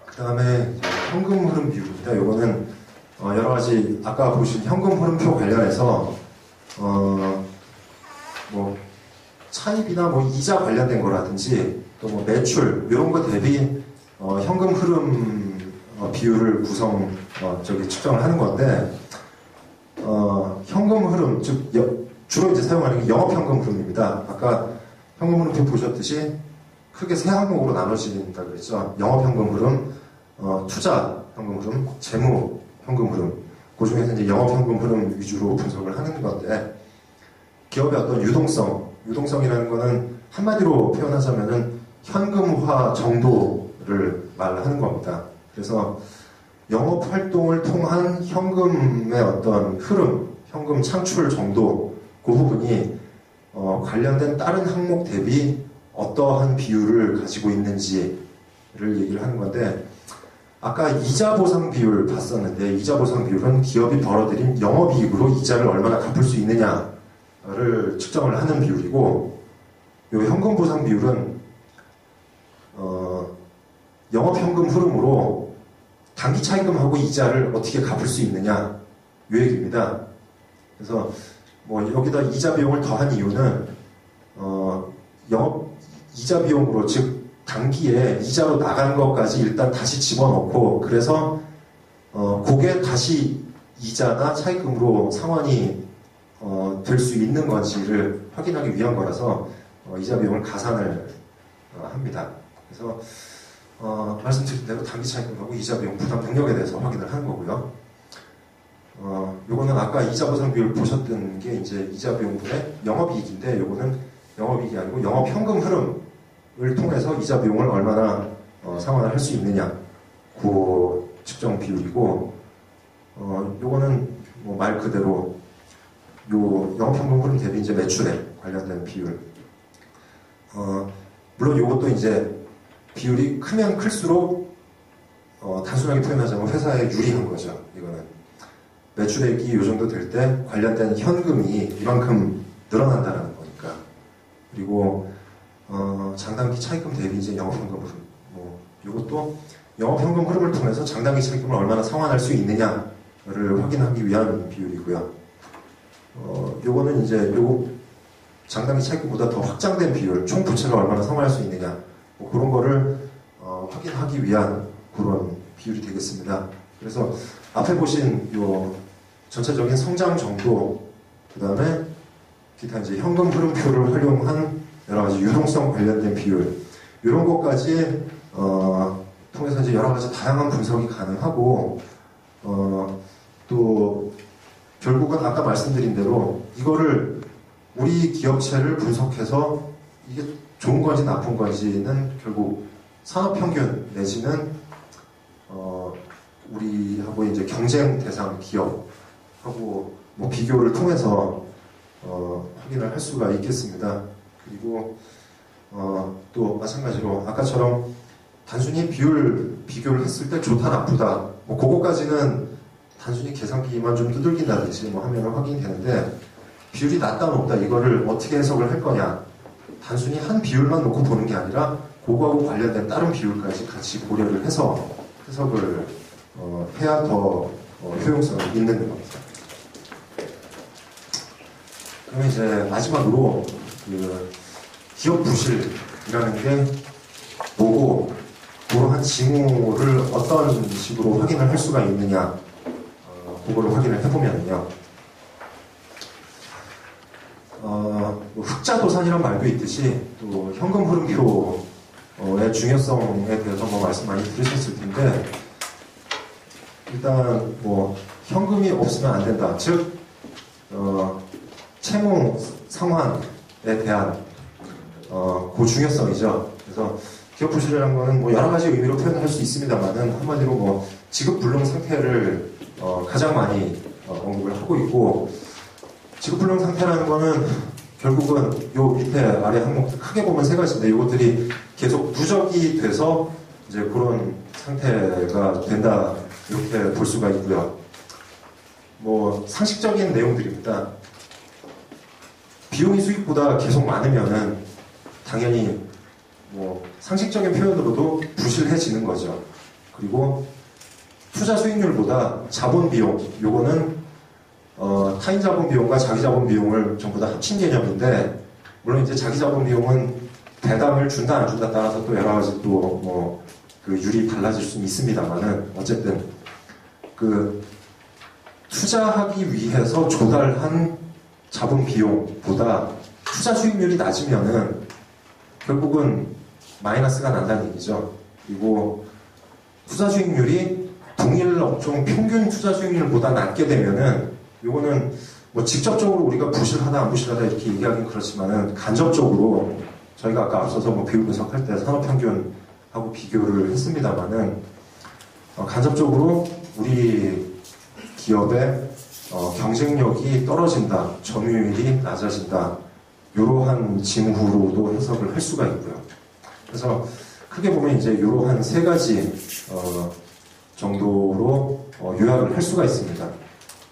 A: 그 다음에 현금 흐름 비율입니다. 이거는 여러 가지 아까 보신 현금 흐름표 관련해서 뭐 차입이나 뭐 이자 관련된 거라든지 또 뭐 매출 이런 거 대비 현금 흐름 비율을 측정을 하는 건데 현금 흐름 즉 주로 이제 사용하는 게 영업 현금 흐름입니다. 아까 현금 흐름표 보셨듯이 크게 세 항목으로 나눠진다 그랬죠. 영업 현금 흐름, 투자 현금 흐름, 재무 현금 흐름, 그 중에서 이제 영업 현금 흐름 위주로 분석을 하는 건데, 기업의 어떤 유동성이라는 거는 한마디로 표현하자면은 현금화 정도를 말하는 겁니다. 그래서 영업 활동을 통한 현금의 어떤 흐름, 현금 창출 정도, 그 부분이 관련된 다른 항목 대비 어떠한 비율을 가지고 있는지를 얘기를 하는 건데, 아까 이자 보상 비율 봤었는데, 이자 보상 비율은 기업이 벌어들인 영업이익으로 이자를 얼마나 갚을 수 있느냐를 측정을 하는 비율이고, 이 현금 보상 비율은 영업 현금 흐름으로 단기 차입금하고 이자를 어떻게 갚을 수 있느냐 이 얘기입니다. 그래서 뭐 여기다 이자 비용을 더한 이유는 영업 이자 비용으로, 즉 단기에 이자로 나간 것까지 일단 다시 집어넣고, 그래서 그게 다시 이자나 차입금으로 상환이 될 수 있는 건지를 확인하기 위한 거라서 이자 비용을 가산을 합니다. 그래서 말씀드린 대로 단기 차입금하고 이자 비용 부담 능력에 대해서 확인을 하는 거고요. 요거는 아까 이자 보상 비율 보셨던 게 이제 이자 비용분의 영업이익인데, 요거는 영업이익이 아니고 영업 현금 흐름을 통해서 이자 비용을 얼마나 상환을 할 수 있느냐, 그 측정 비율이고, 요거는 뭐 말 그대로 요 영업 현금 흐름 대비 이제 매출에 관련된 비율. 물론 요것도 이제 비율이 크면 클수록 단순하게 표현하자면 회사에 유리한 거죠. 이거는 매출액이 요 정도 될 때 관련된 현금이 이만큼 늘어난다는 거니까. 그리고 장단기 차입금 대비 이제 영업현금 흐름, 뭐 요것도 영업현금 흐름을 통해서 장단기 차입금을 얼마나 상환할 수 있느냐를 확인하기 위한 비율이고요. 요거는 이제 요 장단기 차입금보다 더 확장된 비율, 총 부채가 얼마나 상환할 수 있느냐, 뭐 그런 거를 확인하기 위한 그런 비율이 되겠습니다. 그래서 앞에 보신 요 전체적인 성장 정도, 그 다음에 기타 이제 현금 흐름표를 활용한 여러 가지 유동성 관련된 비율, 이런 것까지 통해서 이제 여러 가지 다양한 분석이 가능하고, 또 결국은 아까 말씀드린 대로 이거를 우리 기업체를 분석해서 이게 좋은 건지 나쁜 건지는 결국 산업평균 내지는 우리하고 이제 경쟁 대상 기업하고 뭐 비교를 통해서 확인을 할 수가 있겠습니다. 그리고 또 마찬가지로 아까처럼 단순히 비교를 했을 때 좋다 나쁘다 뭐 그거까지는 단순히 계산기만 좀 두들긴다든지 뭐 하면 확인이 되는데, 비율이 낮다 높다 이거를 어떻게 해석을 할 거냐, 단순히 한 비율만 놓고 보는 게 아니라 그거하고 관련된 다른 비율까지 같이 고려를 해서 해석을 해야 더 효용성이 있는 겁니다. 그러면 이제 마지막으로 그 기업 부실이라는 게 뭐고, 그러한 징후를 어떤 식으로 확인을 할 수가 있느냐, 그거를 확인을 해보면요. 흑자도산이라는 말도 있듯이 또 현금 흐름표의 중요성에 대해서 뭐 말씀 많이 들으셨을 텐데, 일단 뭐 현금이 없으면 안 된다. 즉 채무 상환에 대한 그 중요성이죠. 그래서 기업 부실이라는 거는 뭐 여러 가지 의미로 표현할 수 있습니다만은, 한마디로 뭐 지급 불능 상태를 가장 많이 언급을 하고 있고, 지급 불능 상태라는 거는 결국은 요 밑에 아래 항목들 크게 보면 세 가지인데, 이것들이 계속 누적이 돼서 이제 그런 상태가 된다, 이렇게 볼 수가 있고요. 뭐 상식적인 내용들입니다. 비용이 수익보다 계속 많으면은 당연히 뭐 상식적인 표현으로도 부실해지는 거죠. 그리고 투자 수익률보다 자본 비용, 요거는 타인 자본 비용과 자기 자본 비용을 전부 다 합친 개념인데, 물론 이제 자기 자본 비용은 배당을 준다 안 준다 따라서 또 여러 가지 또 뭐 그 율이 달라질 수는 있습니다만은, 어쨌든 그 투자하기 위해서 조달한 자본 비용보다 투자 수익률이 낮으면은 결국은 마이너스가 난다는 얘기죠. 그리고 투자 수익률이 동일 업종 평균 투자 수익률보다 낮게 되면은 요거는 뭐 직접적으로 우리가 부실하다 안 부실하다 이렇게 얘기하긴 그렇지만은 간접적으로 저희가 아까 앞서서 뭐 비율 분석할 때 산업평균하고 비교를 했습니다만은 간접적으로 우리 기업의 경쟁력이 떨어진다, 점유율이 낮아진다 이러한 징후로도 해석을 할 수가 있고요. 그래서 크게 보면 이제 이러한 세 가지 정도로 요약을 할 수가 있습니다.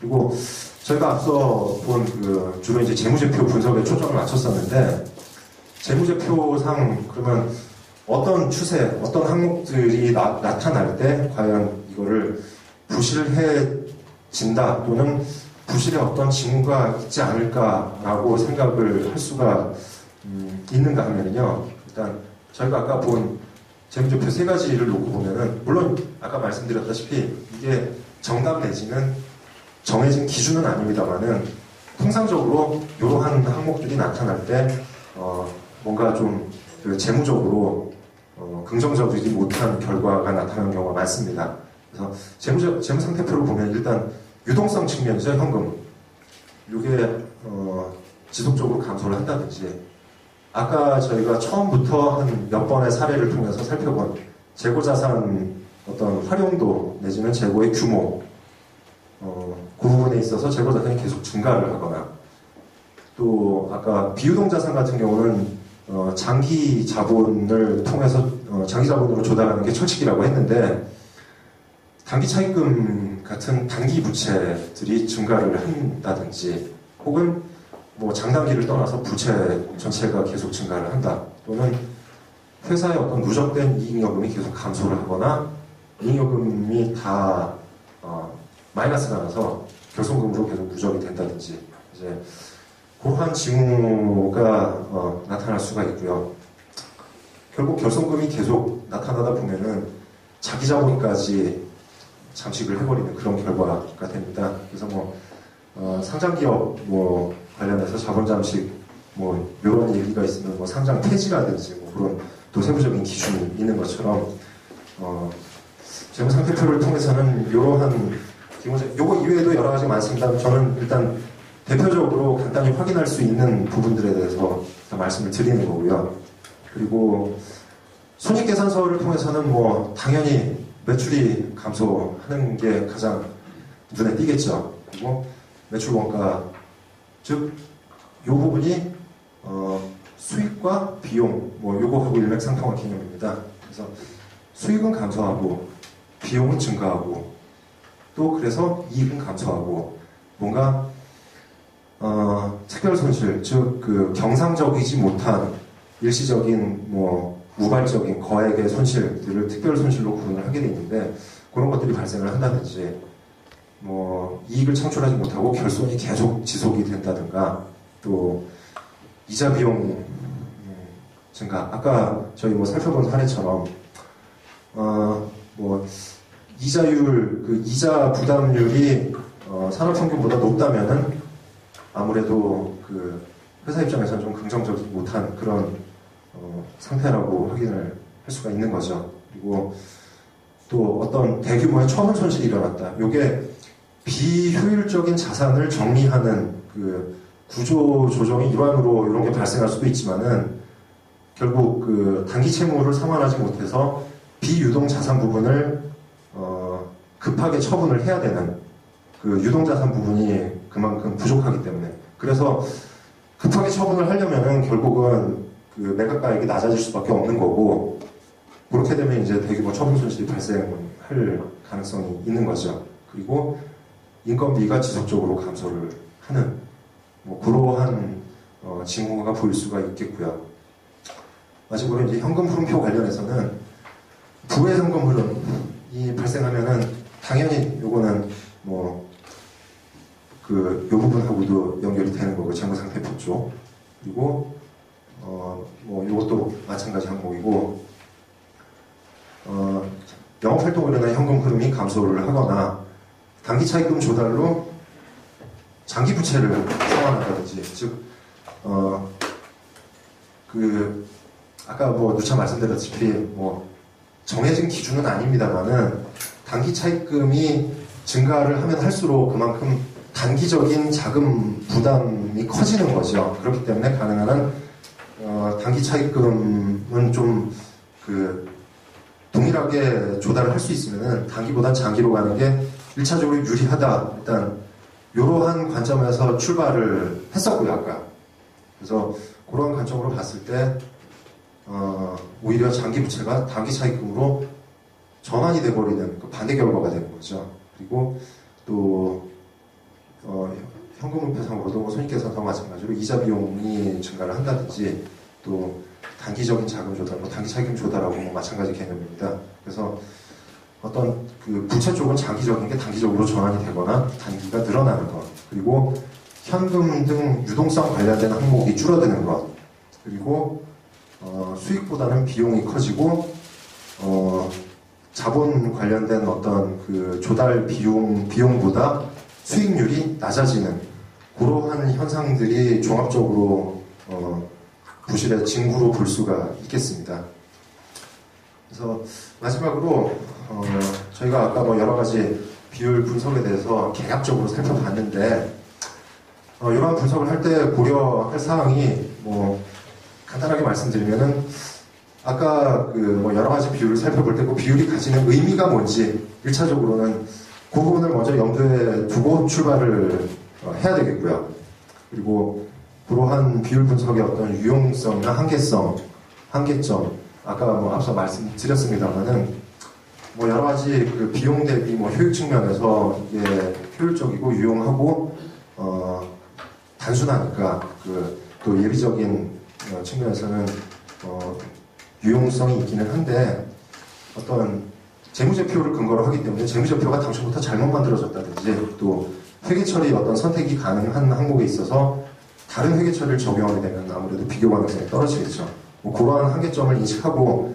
A: 그리고 저희가 앞서 본 주로 이제 재무제표 분석에 초점을 맞췄었는데 재무제표상 그러면 어떤 추세, 어떤 항목들이 나타날 때 과연 이거를 부실해진다 또는 부실의 어떤 징후가 있지 않을까라고 생각을 할 수가 있는가 하면요. 일단 저희가 아까 본 재무제표 세 가지를 놓고 보면은 물론 아까 말씀드렸다시피 이게 정답 내지는 정해진 기준은 아닙니다만은 통상적으로 이러한 항목들이 나타날 때 뭔가 좀 재무적으로 긍정적이지 못한 결과가 나타나는 경우가 많습니다. 그래서 재무상태표를 보면 일단 유동성 측면이죠. 현금. 이게 지속적으로 감소를 한다든지 아까 저희가 처음부터 한 몇 번의 사례를 통해서 살펴본 재고자산 어떤 활용도 내지는 재고의 규모 그 부분에 있어서 재고자산이 계속 증가를 하거나 또 아까 비유동자산 같은 경우는 장기 자본을 통해서 장기 자본으로 조달하는 게 철칙이라고 했는데 단기 차입금 같은 단기 부채들이 증가를 한다든지 혹은 뭐 장단기를 떠나서 부채 전체가 계속 증가를 한다 또는 회사의 어떤 누적된 이익여금이 계속 감소를 하거나 이익여금이 다 마이너스가 나서 결손금으로 계속 누적이 된다든지 이제 그러한 징후가 나타날 수가 있고요. 결국 결손금이 계속 나타나다 보면은 자기 자본까지 잠식을 해버리는 그런 결과가 됩니다. 그래서 뭐 상장기업 뭐 관련해서 자본 잠식 뭐 이런 얘기가 있으면 뭐 상장 폐지라든지 뭐 그런 또 세부적인 기준이 있는 것처럼 재무상태표를 통해서는 이러한 기본적 요거 이외에도 여러 가지 많습니다. 저는 일단 대표적으로 간단히 확인할 수 있는 부분들에 대해서 말씀을 드리는 거고요. 그리고 손익계산서를 통해서는 뭐 당연히 매출이 감소하는 게 가장 눈에 띄겠죠. 그리고 매출 원가 즉 요 부분이 수익과 비용 뭐 요거하고 일맥상통한 개념입니다. 그래서 수익은 감소하고 비용은 증가하고 또 그래서 이익은 감소하고 뭔가 특별 손실 즉 경상적이지 못한 일시적인 뭐 우발적인 거액의 손실들을 특별 손실로 구분을 하게 돼 있는데 그런 것들이 발생을 한다든지 뭐 이익을 창출하지 못하고 결손이 계속 지속이 된다든가 또 이자 비용 증가 아까 저희 뭐 살펴본 사례처럼 뭐 이자율 이자 부담률이 산업평균보다 높다면은 아무래도 회사 입장에서는 좀 긍정적이지 못한 그런 상태라고 확인을 할 수가 있는 거죠. 그리고 또 어떤 대규모의 처분 손실이 일어났다. 이게 비효율적인 자산을 정리하는 구조 조정의 일환으로 이런 게 발생할 수도 있지만은 결국 단기 채무를 상환하지 못해서 비유동 자산 부분을 급하게 처분을 해야 되는 유동 자산 부분이 그만큼 부족하기 때문에 그래서 급하게 처분을 하려면은 결국은 매각가액이 낮아질 수밖에 없는 거고 그렇게 되면 이제 대규모 처분 손실이 발생할 가능성이 있는 거죠. 그리고 인건비가 지속적으로 감소를 하는 뭐 그러한 징후가 보일 수가 있겠고요. 마지막으로 이제 현금 흐름표 관련해서는 부의 현금 흐름이 발생하면은 당연히 요거는 뭐 요 부분하고도 연결이 되는 거고 재무상태표 쪽 그리고 뭐 이것도 마찬가지 항목이고 영업활동으로 인한 현금 흐름이 감소를 하거나 단기 차입금 조달로 장기 부채를 상환한다든지 즉 아까 뭐 누차 말씀드렸다시피 뭐 정해진 기준은 아닙니다만은 단기 차입금이 증가를 하면 할수록 그만큼 단기적인 자금 부담이 커지는 거죠. 그렇기 때문에 가능한 한 단기 차입금은 좀 동일하게 조달을 할 수 있으면 단기보다 장기로 가는 게 1차적으로 유리하다. 일단 이러한 관점에서 출발을 했었고요, 아까. 그래서 그런 관점으로 봤을 때 오히려 장기 부채가 단기 차입금으로 전환이 돼버리는 그 반대 결과가 되는 거죠. 그리고 또 현금화폐상으로도 손익계산서와 마찬가지로 이자 비용이 증가를 한다든지 또 단기적인 자금 조달, 단기 차입금 조달하고 마찬가지 개념입니다. 그래서 어떤 그 부채 쪽은 장기적인 게 단기적으로 전환이 되거나 단기가 늘어나는 것, 그리고 현금 등 유동성 관련된 항목이 줄어드는 것, 그리고 수익보다는 비용이 커지고 자본 관련된 어떤 그 조달 비용보다 수익률이 낮아지는 그러한 현상들이 종합적으로 부실의 징후로 볼 수가 있겠습니다. 그래서 마지막으로 저희가 아까 여러 가지 비율 분석에 대해서 개략적으로 살펴봤는데 이러한 분석을 할 때 고려할 사항이 간단하게 말씀드리면은 아까 여러 가지 비율을 살펴볼 때 그 비율이 가지는 의미가 뭔지 1차적으로는 그 부분을 먼저 염두에 두고 출발을 해야 되겠고요. 그리고 그러한 비율 분석의 어떤 유용성이나 한계점, 아까 앞서 말씀드렸습니다만은 여러 가지 그 비용 대비 효율 측면에서 이게 효율적이고 유용하고 단순하니까 또 예비적인 측면에서는 유용성이 있기는 한데 어떤 재무제표를 근거로 하기 때문에 재무제표가 당초부터 잘못 만들어졌다든지 또 회계처리 어떤 선택이 가능한 항목에 있어서 다른 회계처리를 적용하게 되면 아무래도 비교 가능성이 떨어지겠죠. 그러한 한계점을 인식하고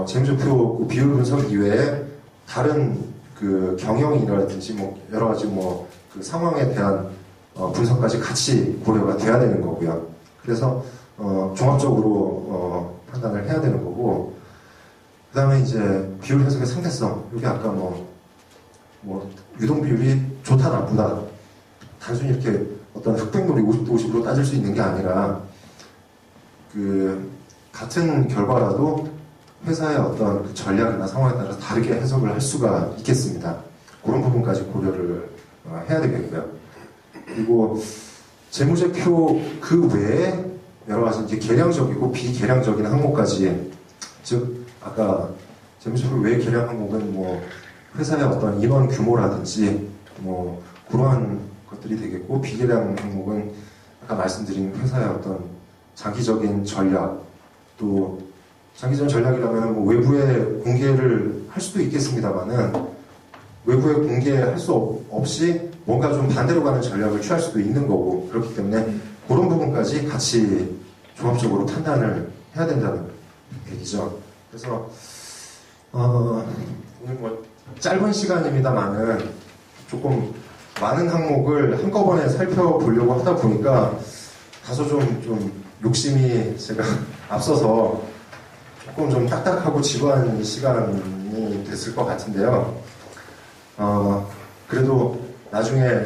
A: 재무제표 비율 분석 이외에 다른 그 경영이라든지 여러 가지 그 상황에 대한 분석까지 같이 고려가 돼야 되는 거고요. 그래서 종합적으로 판단을 해야 되는 거고, 그 다음에 이제 비율 해석의 상대성. 여기 아까 유동 비율이 좋다 나쁘다 단순히 이렇게 어떤 흑백놀이 50대 50으로 따질 수 있는 게 아니라 같은 결과라도 회사의 어떤 그 전략이나 상황에 따라서 다르게 해석을 할 수가 있겠습니다. 그런 부분까지 고려를 해야 되겠고요. 그리고 재무제표 그 외에 여러 가지 이제 계량적이고 비계량적인 항목까지, 즉 아까 재무제표 외 계량 항목은 회사의 어떤 인원 규모라든지 그러한 것들이 되겠고, 비계량 항목은 아까 말씀드린 회사의 어떤 장기적인 전략, 또 장기적인 전략이라면 외부에 공개를 할 수도 있겠습니다만은 외부에 공개할 수 없이 뭔가 좀 반대로 가는 전략을 취할 수도 있는 거고, 그렇기 때문에 그런 부분까지 같이 종합적으로 판단을 해야 된다는 얘기죠. 그래서 오늘 짧은 시간입니다만은 조금 많은 항목을 한꺼번에 살펴보려고 하다 보니까 다소 좀 욕심이 제가 앞서서 조금 좀 딱딱하고 지루한 시간이 됐을 것 같은데요. 그래도 나중에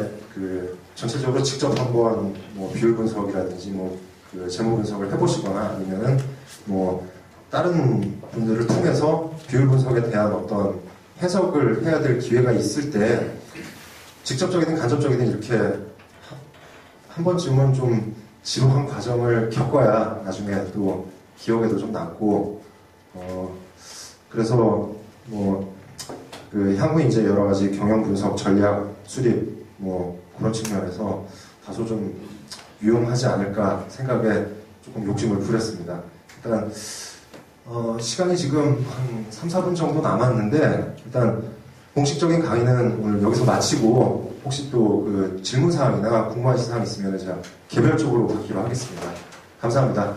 A: 전체적으로 직접 한번 비율 분석이라든지 그 재무 분석을 해보시거나 아니면은 다른 분들을 통해서 비율 분석에 대한 어떤 해석을 해야 될 기회가 있을 때 직접적이든 간접적이든 이렇게 한 번쯤은 좀 지루한 과정을 겪어야 나중에 또 기억에도 좀 남고, 그래서 향후 이제 여러 가지 경영 분석, 전략, 수립 그런 측면에서 다소 좀 유용하지 않을까 생각에 조금 욕심을 부렸습니다. 일단 시간이 지금 한 3, 4분 정도 남았는데 일단 공식적인 강의는 오늘 여기서 마치고 혹시 또 질문사항이나 궁금하신 사항 있으면 제가 개별적으로 받기로 하겠습니다. 감사합니다.